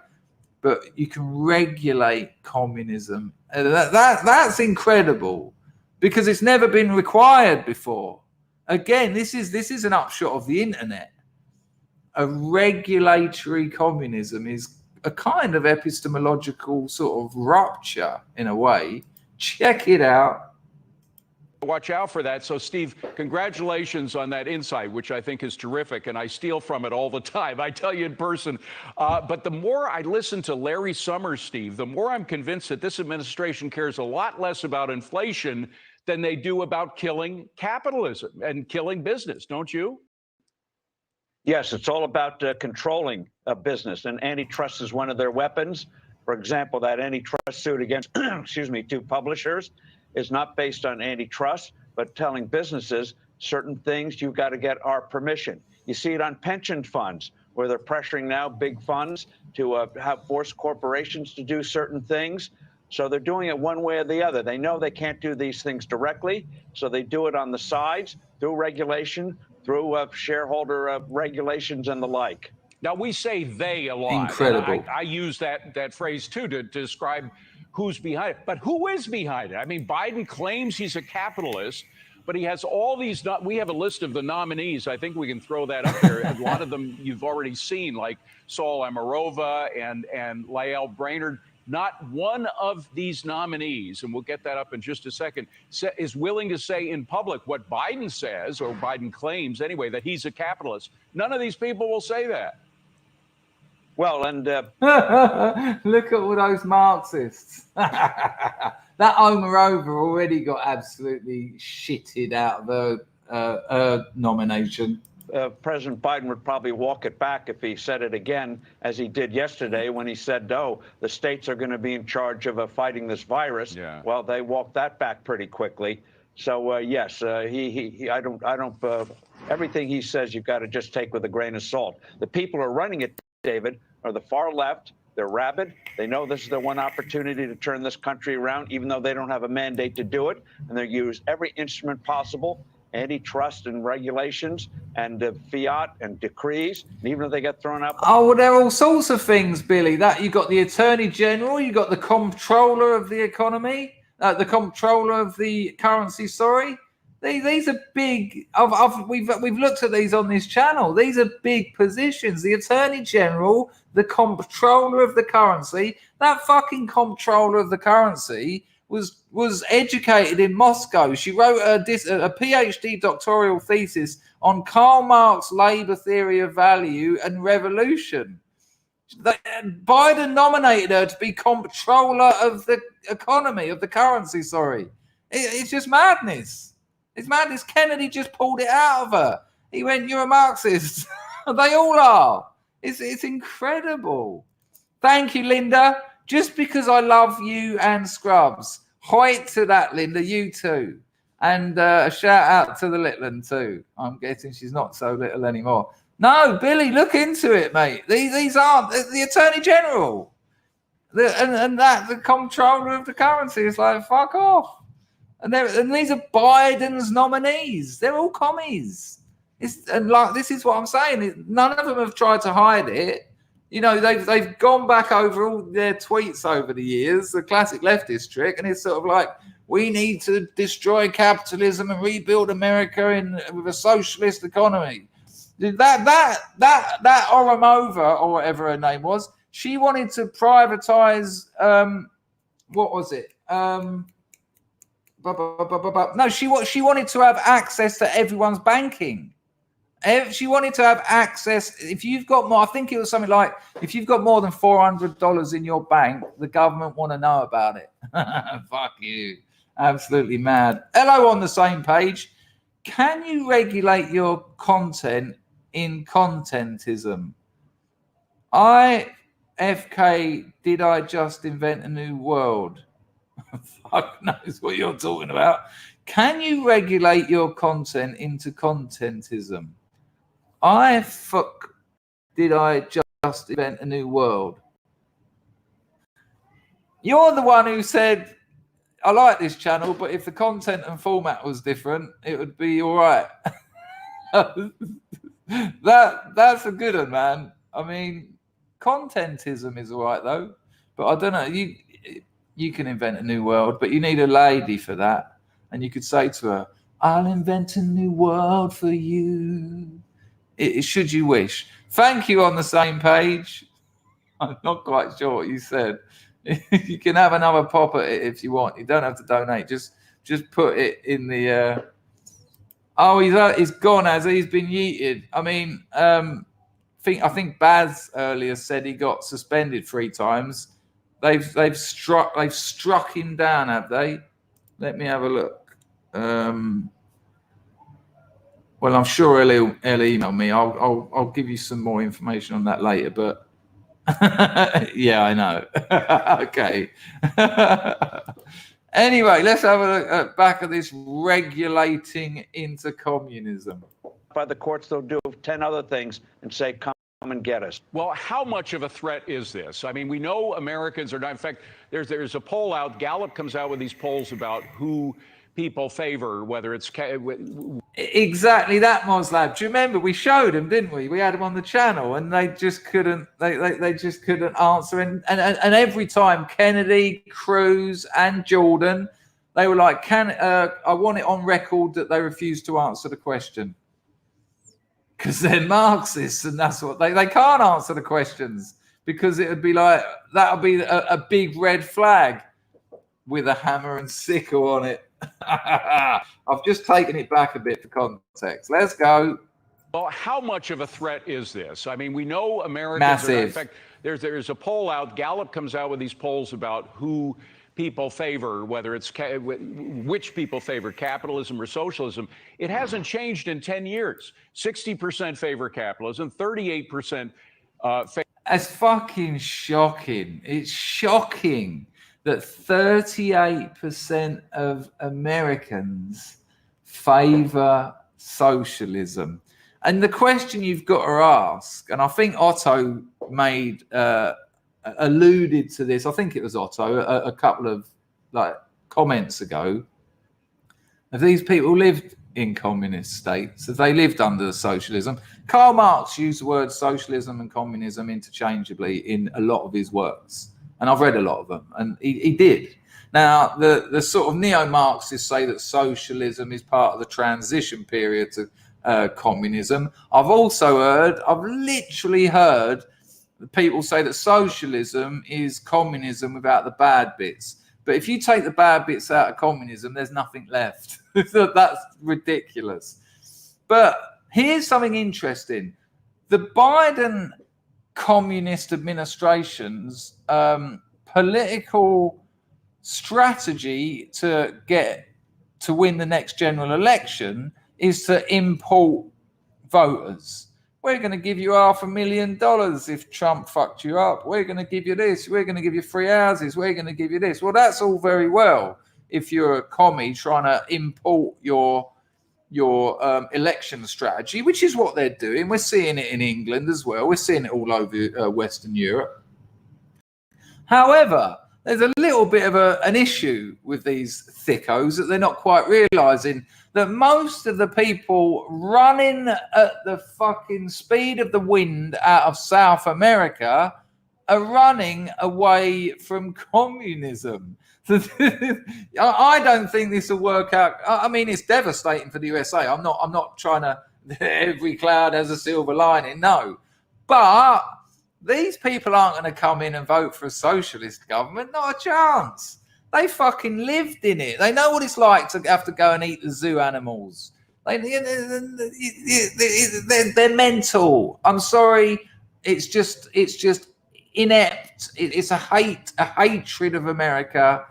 But you can regulate communism. And that's incredible. Because it's never been required before. Again, this is an upshot of the internet. A regulatory communism is a kind of epistemological sort of rupture in a way. Check it out. Watch out for that. So, Steve, congratulations on that insight, which I think is terrific, and I steal from it all the time. I tell you in person. But the more I listen to Larry Summers, Steve, the more I'm convinced that this administration cares a lot less about inflation than they do about killing capitalism and killing business, don't you? Yes, it's all about controlling a business, and antitrust is one of their weapons. For example, that antitrust suit against, two publishers is not based on antitrust, but telling businesses certain things, you've got to get our permission. You see it on pension funds, where they're pressuring now big funds to force corporations to do certain things. So they're doing it one way or the other. They know they can't do these things directly, so they do it on the sides, through regulation, through shareholder regulations and the like. Now, we say they a lot. Incredible. I use that phrase, too, to describe who's behind it. But who is behind it? I mean, Biden claims he's a capitalist, but he has all these. We have a list of the nominees. I think we can throw that up there. A lot of them you've already seen, like Saul Amarova and Lael Brainerd. Not one of these nominees, and we'll get that up in just a second, is willing to say in public what Biden says, or Biden claims anyway, that he's a capitalist. None of these people will say that. Well, and look at all those Marxists. That Omarova already got absolutely shitted out of her nomination. President Biden would probably walk it back if he said it again, as he did yesterday when he said, no, the states are going to be in charge of fighting this virus. Yeah. Well, they walked that back pretty quickly. So, yes, I don't everything he says, you've got to just take with a grain of salt. The people who are running it, David, are the far left. They're rabid. They know this is their one opportunity to turn this country around, even though they don't have a mandate to do it. And they use every instrument possible. Antitrust and regulations and fiat and decrees, and even if they get thrown out. Oh, well, there are all sorts of things, Billy. That you got the Attorney General, you got the Comptroller of the Economy, the Comptroller of the Currency. Sorry, these are big. We've looked at these on this channel. These are big positions. The Attorney General, the Comptroller of the Currency. That fucking Comptroller of the Currency was educated in Moscow. She wrote a PhD doctoral thesis on Karl Marx's labor theory of value and revolution. Biden nominated her to be comptroller of the economy, of the currency, sorry. It's just madness. It's madness. Kennedy just pulled it out of her. He went, you're a Marxist. They all are. It's incredible. Thank you, Linda. Just because I love you and Scrubs. Hoit to that, Linda. You too. And a shout out to the little one too. I'm guessing she's not so little anymore. No, Billy, look into it, mate. These aren't the Attorney General. The Comptroller of the Currency is like, fuck off. And these are Biden's nominees. They're all commies. This is what I'm saying. None of them have tried to hide it. You know, they've gone back over all their tweets over the years, the classic leftist trick, and it's sort of like, we need to destroy capitalism and rebuild America with a socialist economy. That Oromova, or whatever her name was, she wanted to privatize, what was it? No, she wanted to have access to everyone's banking. She wanted to have access. If you've got more, I think it was something like, if you've got more than $400 in your bank, the government want to know about it. Fuck you. Absolutely mad. Hello, on the same page. Can you regulate your content in contentism? IFK, did I just invent a new world? Fuck knows what you're talking about. Can you regulate your content into contentism? Did I just invent a new world? You're the one who said, I like this channel, but if the content and format was different, it would be all right. That's a good one, man. I mean, contentism is all right, though. But I don't know. You can invent a new world, but you need a lady for that. And you could say to her, I'll invent a new world for you. Should you wish. Thank you, on the same page. I'm not quite sure what you said. You can have another pop at it if you want. You don't have to donate. Just put it in the. Oh, he's gone, as he's been yeeted. I mean, I think Baz earlier said he got suspended 3 times. They've struck him down, have they? Let me have a look. Well, I'm sure he'll email me. I'll give you some more information on that later. But yeah, I know. Okay. Anyway, let's have a look back at this regulating into communism. By the courts, they'll do 10 other things and say, come and get us. Well, how much of a threat is this? I mean, we know Americans are not. In fact, there's a poll out. Gallup comes out with these polls about who people favor, whether it's exactly that, Moslab. Do you remember we showed them, didn't we? We had them on the channel, and they just couldn't. They just couldn't answer. And every time Kennedy, Cruz, and Jordan, they were like, I want it on record that they refused to answer the question because they're Marxists, and that's what they can't answer the questions because it would be like that would be a big red flag with a hammer and sickle on it. I've just taken it back a bit for context. Let's go. Well, how much of a threat is this? I mean, we know Americans massive. Are not, in fact, there's a poll out. Gallup comes out with these polls about who people favor, whether it's which people favor, capitalism or socialism. It hasn't changed in 10 years. 60% favor capitalism, 38% favor. It's fucking shocking. It's shocking that 38% of Americans favor socialism. And the question you've got to ask, and I think Otto alluded to this, I think it was Otto, a couple of comments ago. Have these people lived in communist states? Have they lived under socialism? Karl Marx used the words socialism and communism interchangeably in a lot of his works. And I've read a lot of them, and he did. Now, the sort of neo-Marxists say that socialism is part of the transition period to communism. I've literally heard people say that socialism is communism without the bad bits. But if you take the bad bits out of communism, there's nothing left. That's ridiculous. But here's something interesting. The Biden communist administration's political strategy to win the next general election is to import voters. We're going to give you $500,000 if Trump fucked you up. We're going to give you this. We're going to give you free houses. We're going to give you this. Well, that's all very well if you're a commie trying to import your election strategy, which is what they're doing. We're seeing it in England as well. We're seeing it all over Western Europe. However, there's a little bit of an issue with these thickos that they're not quite realizing that most of the people running at the fucking speed of the wind out of South America are running away from communism. I don't think this will work out. I mean, it's devastating for the USA. I'm not trying to. Every cloud has a silver lining. No, but these people aren't going to come in and vote for a socialist government. Not a chance. They fucking lived in it. They know what it's like to have to go and eat the zoo animals. They're mental. I'm sorry. It's just inept. It's a hatred of America.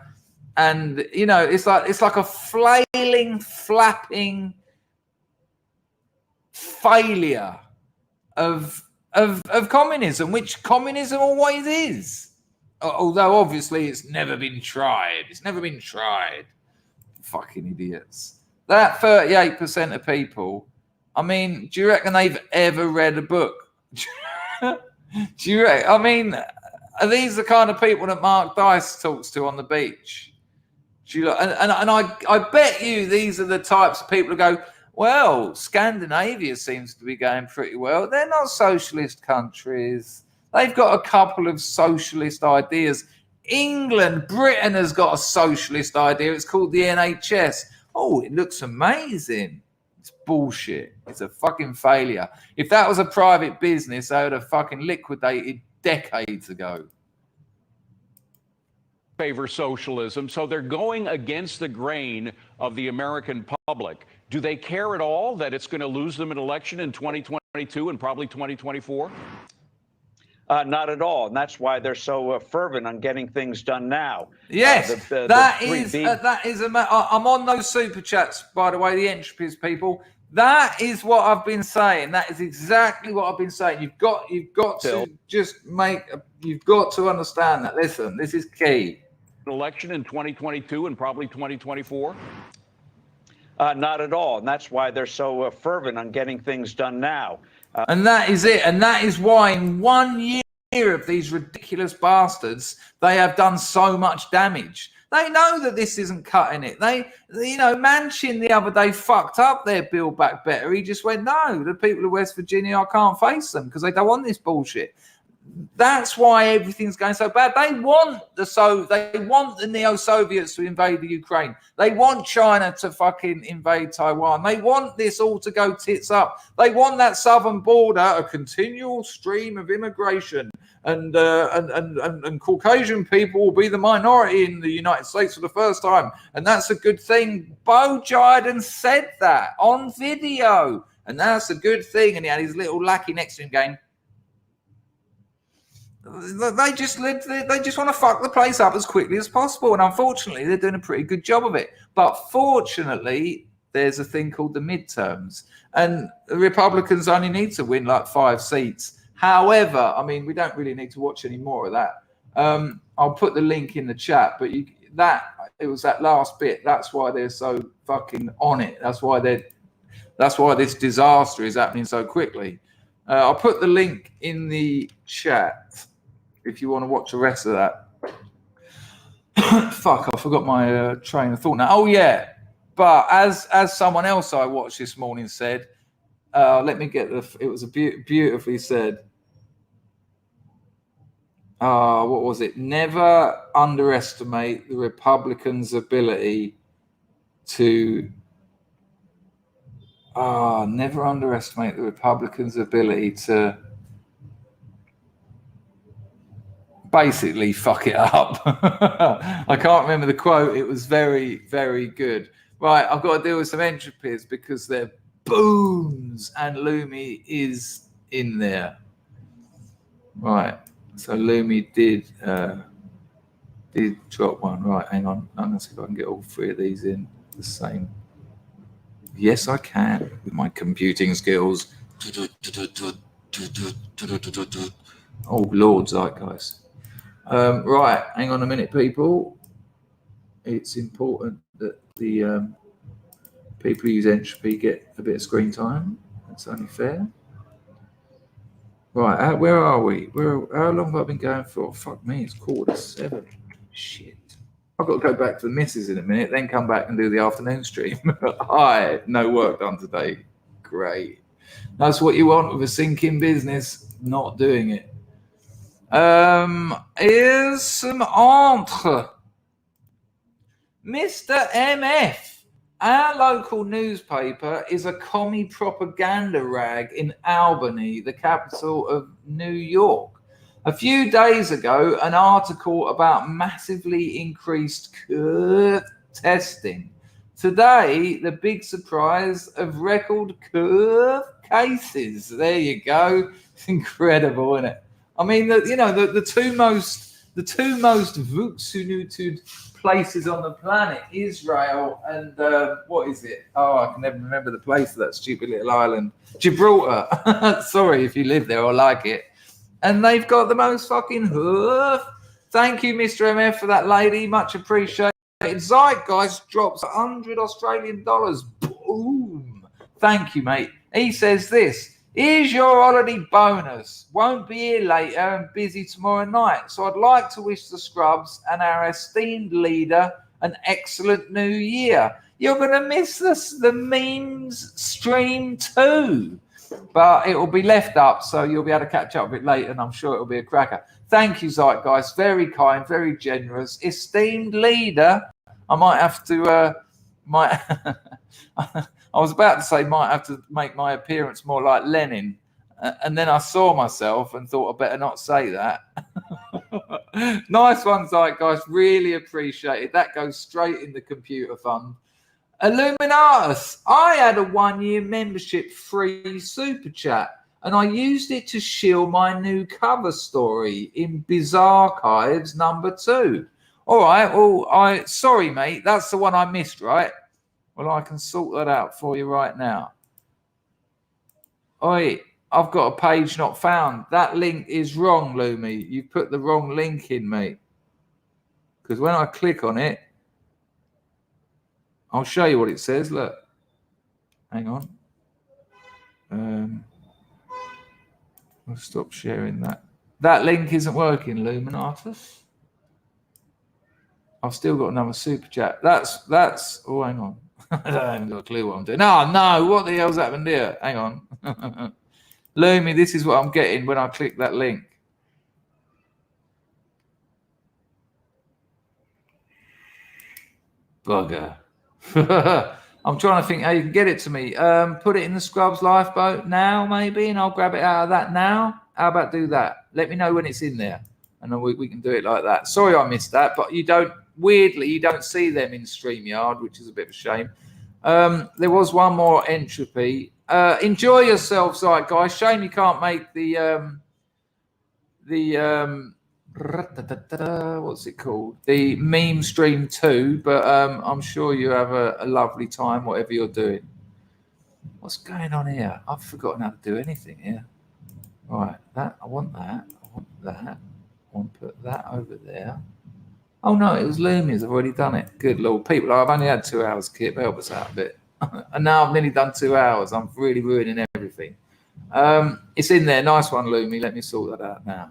And, you know, it's like a flailing, flapping failure of communism, which communism always is. Although obviously it's never been tried. It's never been tried. Fucking idiots. That 38% of people, I mean, do you reckon they've ever read a book? Do you reckon? I mean, are these the kind of people that Mark Dice talks to on the beach? And I bet you these are the types of people who go, well, Scandinavia seems to be going pretty well. They're not socialist countries. They've got a couple of socialist ideas. England, Britain has got a socialist idea. It's called the NHS. Oh, it looks amazing. It's bullshit. It's a fucking failure. If that was a private business, they would have fucking liquidated decades ago. Favor socialism, so they're going against the grain of the American public. Do they care at all that it's going to lose them an election in 2022 and probably 2024? Not at all, and that's why they're so fervent on getting things done now. Yes, that is. I'm on those super chats, by the way, the Entropies people. That is what I've been saying. That is exactly what I've been saying. You've got to just you've got to understand that. Listen, this is key. Election in 2022 and probably 2024. Not at all, and that's why they're so fervent on getting things done now. And that is it. And that is why in 1 year of these ridiculous bastards, they have done so much damage. They know that this isn't cutting it. Manchin the other day fucked up their Build Back Better. He just went, no, the people of West Virginia, I can't face them because they don't want this bullshit. That's why everything's going so bad. They want the neo-Soviets to invade the Ukraine. They want China to fucking invade Taiwan. They want this all to go tits up. They want that southern border, a continual stream of immigration, and Caucasian people will be the minority in the United States for the first time, and that's a good thing. Bo Jiden said that on video, and that's a good thing. And he had his little lackey next to him going, They just want to fuck the place up as quickly as possible. And unfortunately, they're doing a pretty good job of it. But fortunately, there's a thing called the midterms. And the Republicans only need to win like 5 seats. However, I mean, we don't really need to watch any more of that. I'll put the link in the chat. But it was that last bit. That's why they're so fucking on it. That's why this disaster is happening so quickly. I'll put the link in the chat if you want to watch the rest of that. Fuck, I forgot my train of thought now. Oh, yeah. But as someone else I watched this morning said, let me get it was beautifully said. What was it? Never underestimate the Republicans' ability to... never underestimate the Republicans' ability to basically fuck it up. I can't remember the quote. It was very, very good. Right, I've got to deal with some entropies because they're booms and Lumi is in there. Right, so Lumi did drop one. Right, hang on. I'm going to see if I can get all 3 of these in the same. Yes, I can with my computing skills. Oh, Lord, zeitgeist. Right, hang on a minute, people. It's important that the people who use entropy get a bit of screen time. That's only fair. Right, where are we? How long have I been going for? Fuck me, it's 7:15. Shit. I've got to go back to the missus in a minute, then come back and do the afternoon stream. Hi, no work done today. Great. That's what you want with a sinking business, not doing it. Here's some entre. Mr. MF, our local newspaper is a commie propaganda rag in Albany, the capital of New York. A few days ago, an article about massively increased curve testing. Today, the big surprise of record curve cases. There you go. It's incredible, isn't it? I mean, the two most vaccinated places on the planet, Israel and what is it? Oh, I can never remember the place of that stupid little island. Gibraltar. Sorry if you live there or like it. And they've got the most fucking hoof. Thank you, Mr. MF, for that lady. Much appreciated. Zeitgeist drops 100 Australian dollars. Boom. Thank you, mate. He says this. Here's your holiday bonus. Won't be here later and busy tomorrow night. So I'd like to wish the Scrubs and our esteemed leader an excellent new year. You're going to miss the memes stream too. But it will be left up, so you'll be able to catch up a bit later, and I'm sure it'll be a cracker. Thank you, Zeitgeist. Very kind, very generous. Esteemed leader. I might have to... I was about to say might have to make my appearance more like Lenin. And then I saw myself and thought I better not say that. Nice one, Zeitgeist. Really appreciate it. That goes straight in the computer fund. Illuminatus. I had a 1-year membership free super chat and I used it to shield my new cover story in Bizarre Archives #2. All right. Well, sorry, mate. That's the one I missed, right? Well, I can sort that out for you right now. Oi, I've got a page not found. That link is wrong, Lumi. You put the wrong link in, mate. Because when I click on it, I'll show you what it says. Look. Hang on. I'll stop sharing that. That link isn't working, Luminatus. I've still got another super chat. That's. Oh, hang on. I haven't got a clue what I'm doing. No. What the hell's happened here? Hang on. Lumi, this is what I'm getting when I click that link. Bugger. I'm trying to think how you can get it to me. Put it in the Scrubs lifeboat now, maybe, and I'll grab it out of that now. How about do that? Let me know when it's in there, and then we can do it like that. Sorry I missed that, but you don't see them in StreamYard, which is a bit of a shame. There was one more entropy. Enjoy yourself, guys. Shame you can't make the what's it called? The meme stream too, but I'm sure you have a lovely time, whatever you're doing. What's going on here? I've forgotten how to do anything here. Right, I want that. I want to put that over there. Oh no, it was Lumi's. I've already done it. Good Lord, people, I've only had 2 hours, Kip. Help us out a bit. And now I've nearly done 2 hours. I'm really ruining everything. It's in there. Nice one, Lumi. Let me sort that out now.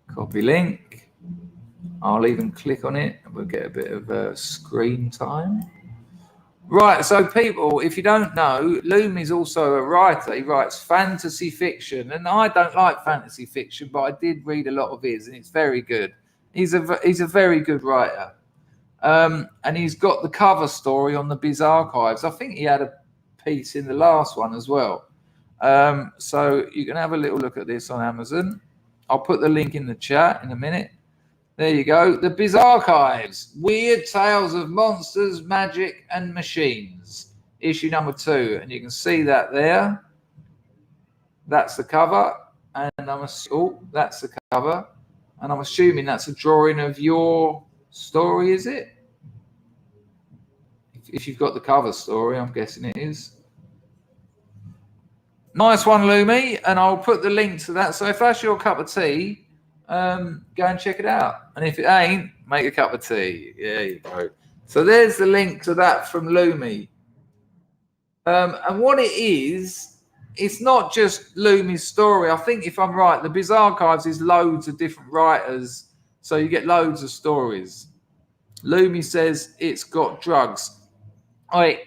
Copy link. I'll even click on it and we'll get a bit of screen time. Right, so people, if you don't know, Lumi's also a writer. He writes fantasy fiction, and I don't like fantasy fiction, but I did read a lot of his, and it's very good. He's a very good writer, and he's got the cover story on the Bizarre Archives. I think he had a piece in the last one as well. So you can have a little look at this on Amazon. I'll put the link in the chat in a minute. There you go. The Bizarre Archives. Weird Tales of Monsters, Magic, and Machines. Issue #2. And you can see that there. That's the cover. And that's the cover. And I'm assuming that's a drawing of your story, is it? If you've got the cover story, I'm guessing it is. Nice one, Lumi. And I'll put the link to that. So if that's your cup of tea, go and check it out. And if it ain't, make a cup of tea. There you go. So there's the link to that from Lumi. And what it is, it's not just Lumi's story. I think if I'm right, the Bizarre Archives is loads of different writers. So you get loads of stories. Lumi says it's got drugs. Oi,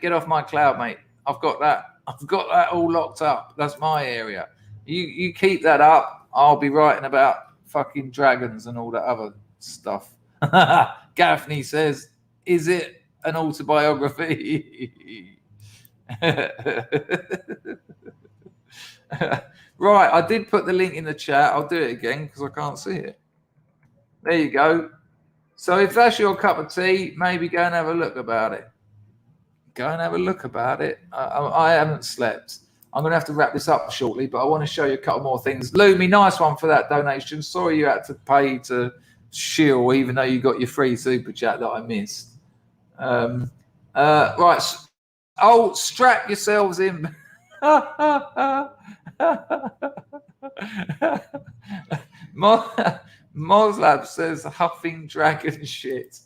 get off my cloud, mate. I've got that all locked up. That's my area. You keep that up. I'll be writing about fucking dragons and all that other stuff. Gaffney says, is it an autobiography? Right, I did put the link in the chat. I'll do it again because I can't see it. There you go. So if that's your cup of tea, maybe go and have a look about it. Go and have a look about it. I haven't slept. I'm going to have to wrap this up shortly, but I want to show you a couple more things. Lumi, nice one for that donation. Sorry you had to pay to shill, even though you got your free super chat that I missed. Right. Oh, strap yourselves in. Moslab says huffing dragon shit.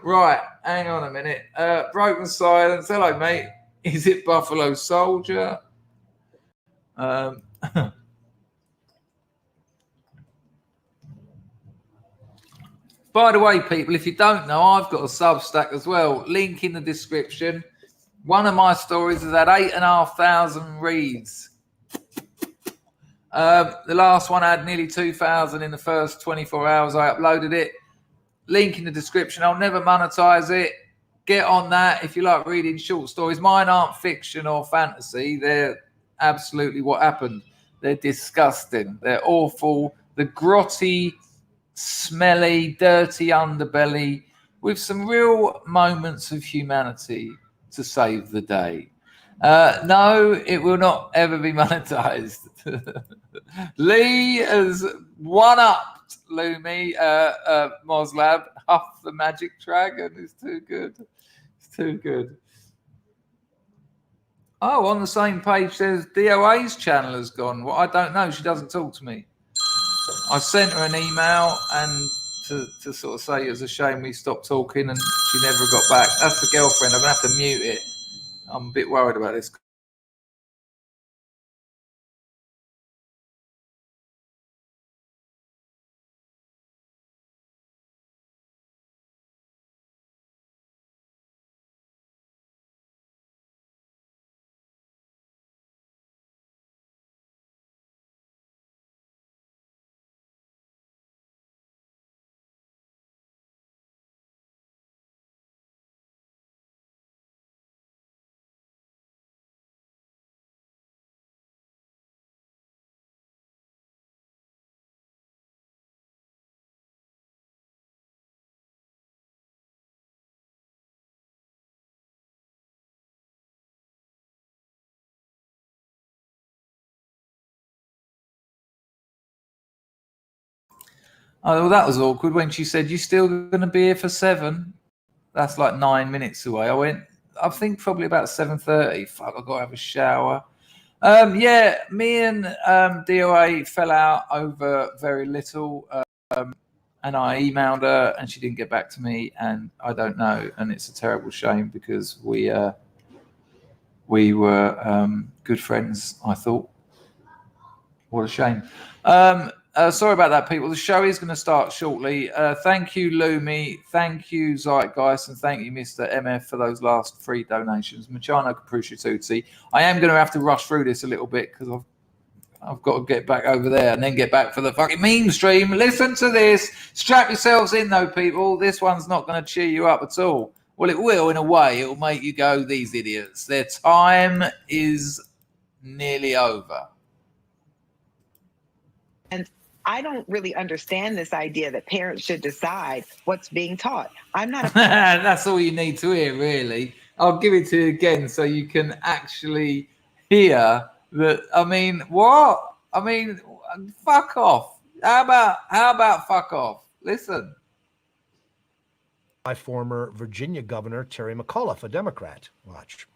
Right, hang on a minute. Broken silence. Hello, mate. Is it Buffalo Soldier? By the way, people, if you don't know, I've got a Substack as well. Link in the description. One of my stories has had 8,500 reads. The last one had nearly 2,000 in the first 24 hours I uploaded it. Link in the description. I'll never monetize it. Get on that if you like reading short stories. Mine aren't fiction or fantasy. They're absolutely what happened. They're disgusting. They're awful. The grotty, smelly, dirty underbelly with some real moments of humanity to save the day. No, it will not ever be monetized. Lee has one-upped Lumi. Moslab, Huff the Magic Dragon is too good. It's too good. Oh, on the same page says DOA's channel has gone. Well, I don't know. She doesn't talk to me. I sent her an email and to sort of say it was a shame we stopped talking and she never got back. That's the girlfriend. I'm going to have to mute it. I'm a bit worried about this. Oh, well, that was awkward when she said, "You still going to be here for 7?" That's like 9 minutes away. I went, I think probably about 7:30. Fuck, I've got to have a shower. Yeah, me and DOA fell out over very little. And I emailed her and she didn't get back to me. And I don't know. And it's a terrible shame because we were good friends, I thought. What a shame. Sorry about that, people. The show is going to start shortly. Thank you, Lumi. Thank you, Zeitgeist. And thank you, Mr. MF, for those last 3 donations. Machano Capruscia Tutti. I am going to have to rush through this a little bit because I've got to get back over there and then get back for the fucking meme stream. Listen to this. Strap yourselves in, though, people. This one's not going to cheer you up at all. Well, it will, in a way. It will make you go, these idiots. Their time is nearly over. And I don't really understand this idea that parents should decide what's being taught. I'm not. That's all you need to hear, really. I'll give it to you again so you can actually hear that. I mean, what? I mean, fuck off. How about fuck off? Listen. By former Virginia Governor Terry McAuliffe, a Democrat. Watch.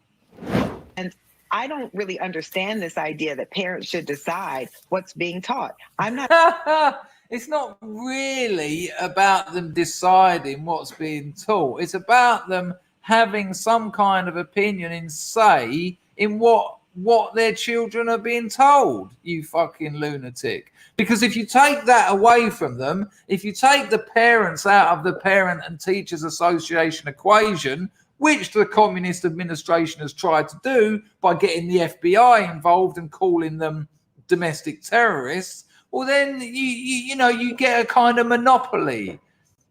And I don't really understand this idea that parents should decide what's being taught. I'm not. It's not really about them deciding what's being taught. It's about them having some kind of opinion and say in what their children are being told, you fucking lunatic. Because if you take that away from them, if you take the parents out of the Parent and Teachers Association equation, which the communist administration has tried to do by getting the FBI involved and calling them domestic terrorists, well, then you get a kind of monopoly.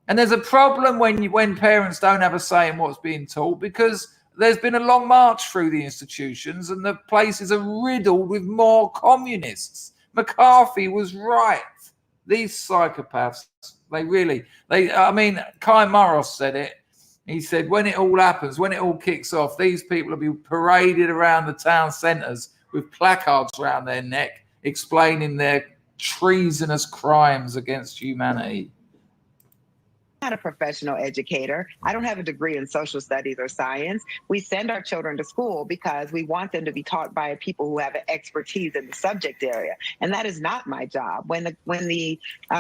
And there's a problem when parents don't have a say in what's being taught because there's been a long march through the institutions, and the places are riddled with more communists. McCarthy was right. These psychopaths, I mean, Kai Moros said it. He said, when it all happens, when it all kicks off, these people will be paraded around the town centres with placards around their neck explaining their treasonous crimes against humanity. I'm not a professional educator. I don't have a degree in social studies or science. We send our children to school because we want them to be taught by people who have an expertise in the subject area, and that is not my job.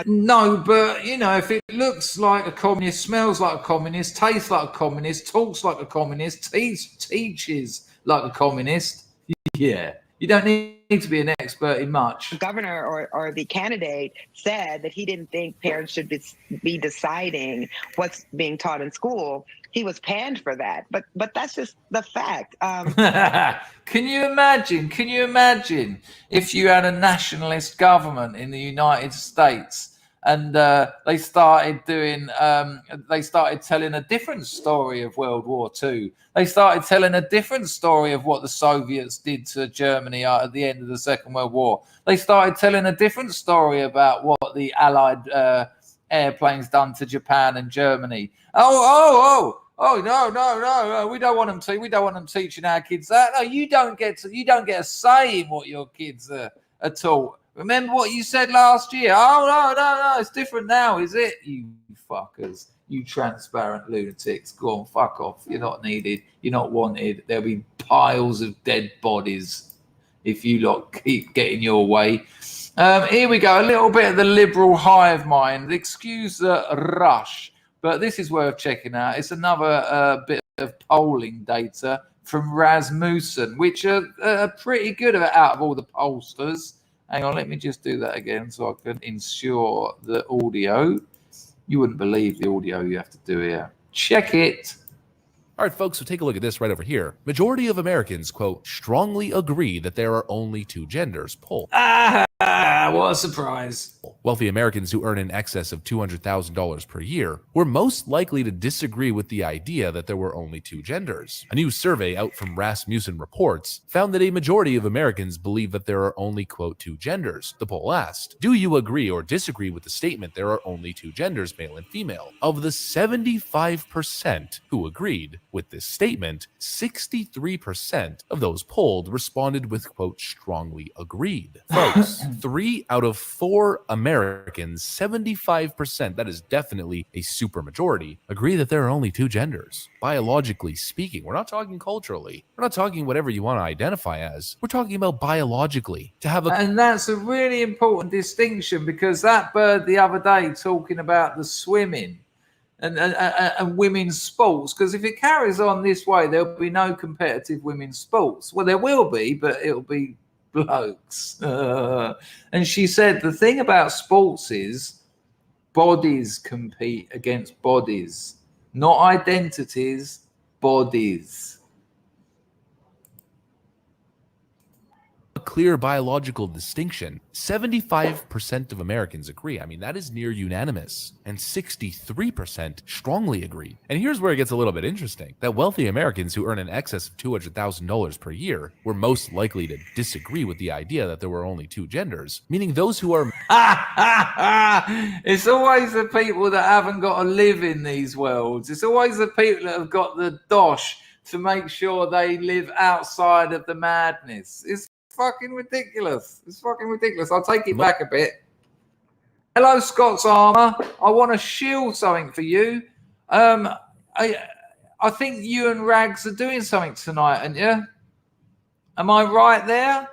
No, but you know, if it looks like a communist, smells like a communist, tastes like a communist, talks like a communist, teaches like a communist, yeah. You don't need to be an expert in much. The governor or the candidate said that he didn't think parents should be deciding what's being taught in school. He was panned for that, but that's just the fact. Can you imagine if you had a nationalist government in the United States and they started telling a different story of World War II. They started telling a different story of what the Soviets did to Germany at the end of the Second World War. They started telling a different story about what the Allied airplanes done to Japan and Germany. Oh, no, we don't want them teaching our kids that. No, you don't get a say in what your kids are taught. Remember what you said last year? Oh, no, it's different now, is it? You fuckers, you transparent lunatics. Go on, fuck off. You're not needed. You're not wanted. There'll be piles of dead bodies if you lot keep getting your way. Here we go, a little bit of the liberal hive mind. Excuse the rush, but this is worth checking out. It's another bit of polling data from Rasmussen, which are pretty good out of all the pollsters. Hang on, let me just do that again so I can ensure the audio. You wouldn't believe the audio you have to do here. Check it. All right, folks, so take a look at this right over here. Majority of Americans, quote, strongly agree that there are only two genders, poll. What a surprise. Wealthy Americans who earn in excess of $200,000 per year were most likely to disagree with the idea that there were only two genders. A new survey out from Rasmussen Reports found that a majority of Americans believe that there are only, quote, two genders. The poll asked, do you agree or disagree with the statement there are only two genders, male and female? Of the 75% who agreed with this statement, 63% of those polled responded with, quote, strongly agreed. Folks, 3 out of 4 Americans, 75%, that is definitely a super majority, agree that there are only two genders. Biologically speaking, we're not talking culturally. We're not talking whatever you want to identify as. We're talking about biologically. And that's a really important distinction, because that bird the other day talking about the swimming and women's sports, because if it carries on this way, there'll be no competitive women's sports. Well, there will be, but it'll be blokes. And she said the thing about sports is bodies compete against bodies, not identities, bodies. Clear biological distinction. 75% of Americans agree. I mean, that is near unanimous. And 63% strongly agree. And here's where it gets a little bit interesting. That wealthy Americans who earn in excess of $200,000 per year were most likely to disagree with the idea that there were only two genders, meaning those who are... It's always the people that haven't got to live in these worlds. It's always the people that have got the dosh to make sure they live outside of the madness. It's fucking ridiculous. It's fucking ridiculous. I'll take it back a bit. Hello, Scott's Armor. I want to shield something for you. I think you and Rags are doing something tonight, aren't you? Am I right there?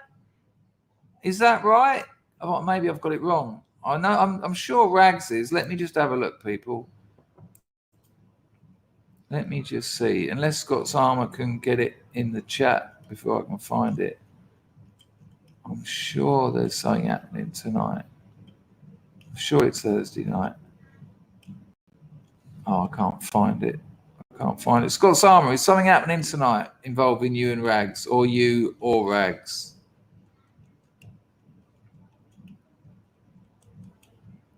Is that right? Oh, maybe I've got it wrong. I know. I'm sure Rags is. Let me just have a look, people. Let me just see. Unless Scott's Armor can get it in the chat before I can find it. I'm sure there's something happening tonight. I'm sure it's Thursday night. Oh, I can't find it. Scott's Armor, is something happening tonight involving you and Rags, or you or Rags?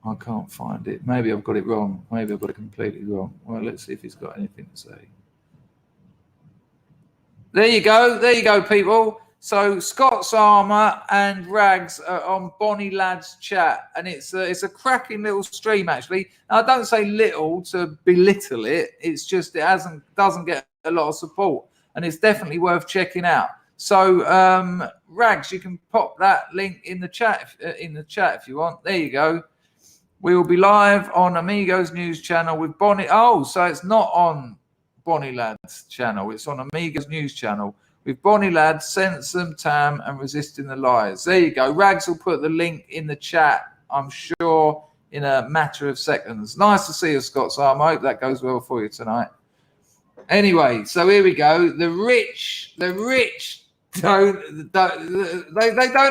I can't find it. Maybe I've got it wrong. Maybe I've got it completely wrong. Well, let's see if he's got anything to say. There you go, people. So Scott's Armour and Rags are on Bonnie Ladd's chat, and it's a cracking little stream actually. Now, I don't say little to belittle it. It's just it doesn't get a lot of support, and it's definitely worth checking out. So Rags, you can pop that link in the chat if you want. There you go. We will be live on Amigos News Channel with Bonnie. Oh, so it's not on Bonnie Ladd's channel. It's on Amigos News Channel with Bonnie Ladd, Sensum, Tam, and Resisting the Lies. There you go. Rags will put the link in the chat, I'm sure, in a matter of seconds. Nice to see you, Scott's Arm. I hope that goes well for you tonight. Anyway, so here we go. The rich don't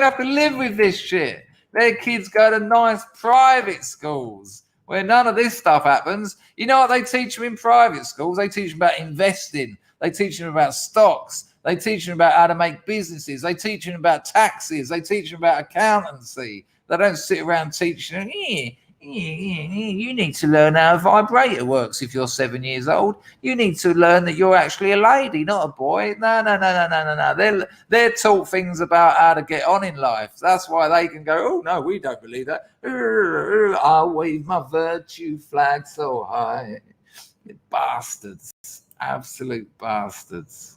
have to live with this shit. Their kids go to nice private schools where none of this stuff happens. You know what they teach them in private schools? They teach them about investing. They teach them about stocks. They teach them about how to make businesses. They teach them about taxes. They teach them about accountancy. They don't sit around teaching them, you need to learn how a vibrator works if you're 7 years old. You need to learn that you're actually a lady, not a boy. No. They're taught things about how to get on in life. That's why they can go, oh, no, we don't believe that. I'll wave my virtue flag so high. You bastards. Absolute bastards.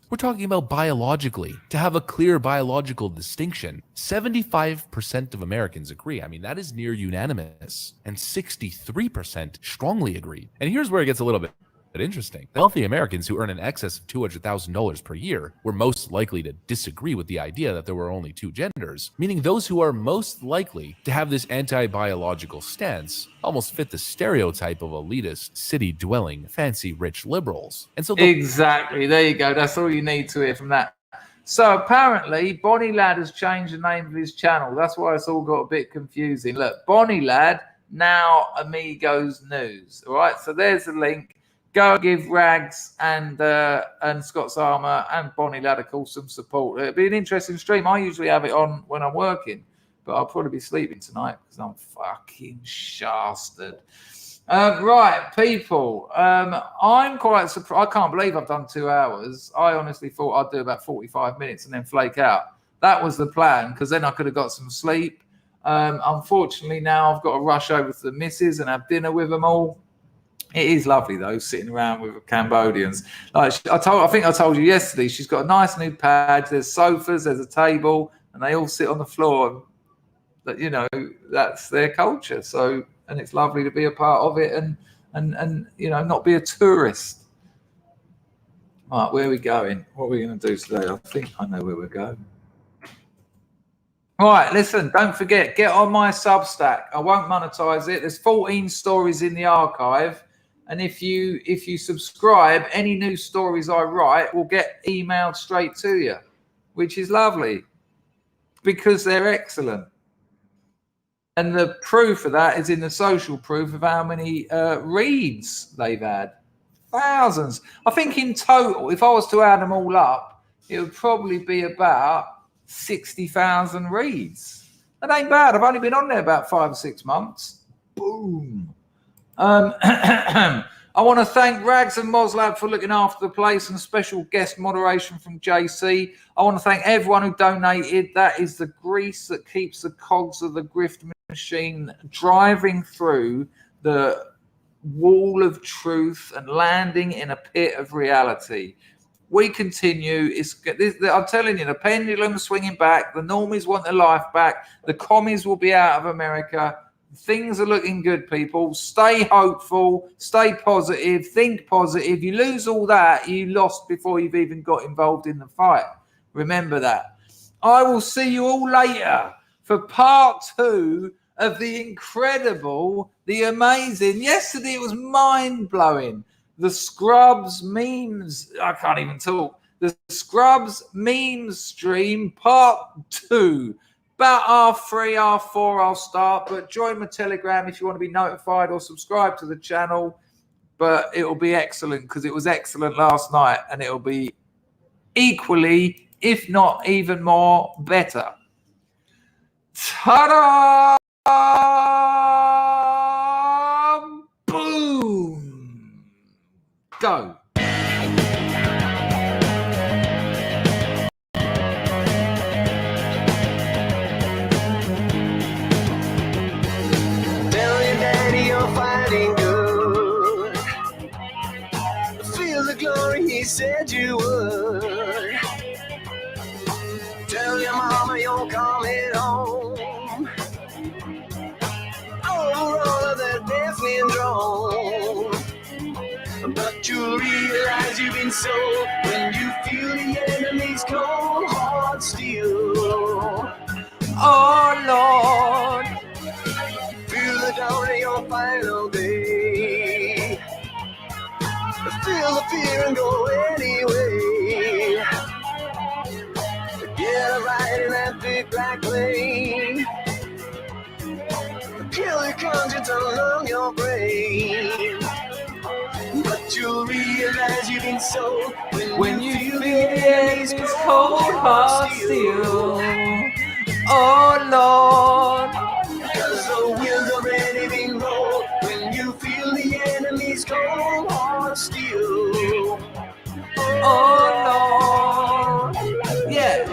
We're talking about biologically. To have a clear biological distinction, 75% of Americans agree. I mean, that is near unanimous. And 63% strongly agree. And here's where it gets a little bit interesting. The wealthy Americans who earn in excess of $200,000 per year were most likely to disagree with the idea that there were only two genders, meaning those who are most likely to have this anti-biological stance almost fit the stereotype of elitist, city-dwelling, fancy-rich liberals. And so exactly. There you go. That's all you need to hear from that. So apparently, Bonnie Ladd has changed the name of his channel. That's why it's all got a bit confusing. Look, Bonnie Ladd, now Amigos News. All right, so there's the link. Go give Rags and Scott's Armour and Bonnie Ladd, of course, some support. It'll be an interesting stream. I usually have it on when I'm working, but I'll probably be sleeping tonight because I'm fucking shasted. Right, people. I'm quite surprised. I can't believe I've done 2 hours. I honestly thought I'd do about 45 minutes and then flake out. That was the plan because then I could have got some sleep. Unfortunately, now I've got to rush over to the missus and have dinner with them all. It is lovely though, sitting around with Cambodians. Like I think I told you yesterday, she's got a nice new pad. There's sofas, there's a table, and they all sit on the floor. But you know, that's their culture. So, and it's lovely to be a part of it, and you know, not be a tourist. All right, where are we going? What are we going to do today? I think I know where we're going. All right, listen, don't forget, get on my Substack. I won't monetize it. There's 14 stories in the archive. And if you subscribe, any new stories I write will get emailed straight to you, which is lovely because they're excellent. And the proof of that is in the social proof of how many reads they've had. Thousands. I think in total, if I was to add them all up, it would probably be about 60,000 reads. That ain't bad. I've only been on there about 5 or 6 months. Boom. I want to thank Rags and Moslab for looking after the place and special guest moderation from JC. I want to thank everyone who donated. That is the grease that keeps the cogs of the grift machine driving through the wall of truth and landing in a pit of reality. We continue. I'm telling you, the pendulum's swinging back. The normies want their life back. The commies will be out of America. Things are looking good, people. Stay hopeful. Stay positive. Think positive. You lose all that, you lost before you've even got involved in the fight. Remember that. I will see you all later for part 2 of the incredible, the amazing. Yesterday it was mind-blowing. The Scrubs memes. I can't even talk. The Scrubs memes stream part 2. About R3, R4 I'll start, but join my Telegram if you want to be notified or subscribe to the channel. But it'll be excellent because it was excellent last night and it'll be equally, if not even more, better. Ta-da! Boom! Go. been sold when you feel the enemy's cold hard steel. Oh Lord, Feel the dawn of your final day. Feel the fear and go anyway. Get a ride in that big black plane. Kill your conscience along your brain. But you'll realize you've been sold when you feel the enemy's cold hard steel. oh Lord, 'Cause the wheels already been rolled when you feel the enemy's cold hard steel. oh Lord, yeah.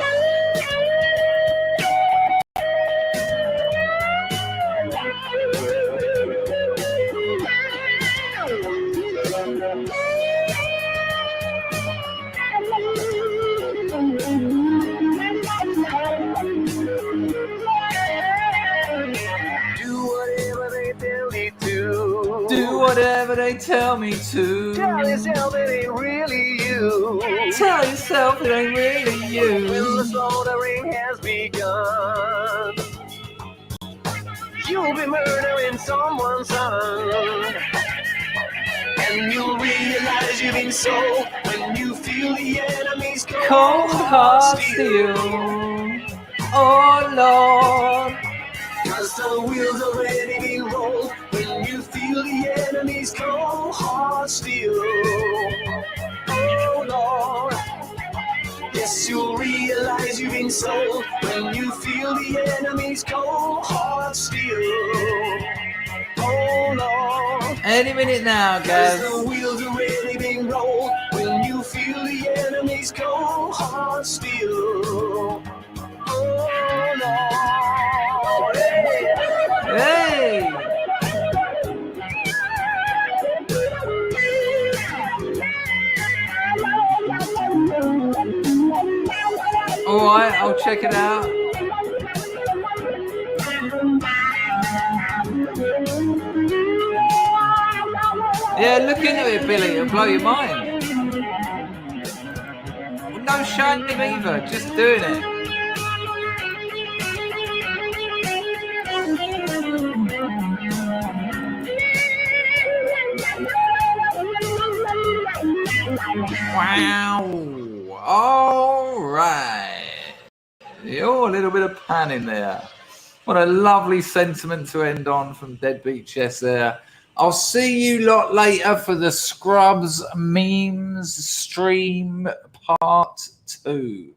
Do whatever they tell me to. Tell yourself it ain't really you. Tell yourself it ain't really When you. the slaughtering has begun, you'll be murdering someone's son. And you'll realize you've been sold when you feel the enemy's Cold hard steel. Oh Lord, 'Cause the wheels already been rolled when you feel the enemy's cold hard steel. Oh Lord, yes, you'll realize you've been sold when you feel the enemy's cold hard steel. Oh Lord, any minute now, 'cause guys. the wheels already been rolled when you feel the enemy's cold hard steel. Oh Lord, Hey! Alright, I'll check it out. Yeah, look into it, Billy. It'll blow your mind. No shame either, just doing it. Wow. All right. Oh, a little bit of pan in there. What a lovely sentiment to end on from Deadbeat Chess there. I'll see you lot later for the Scrubs memes stream part 2.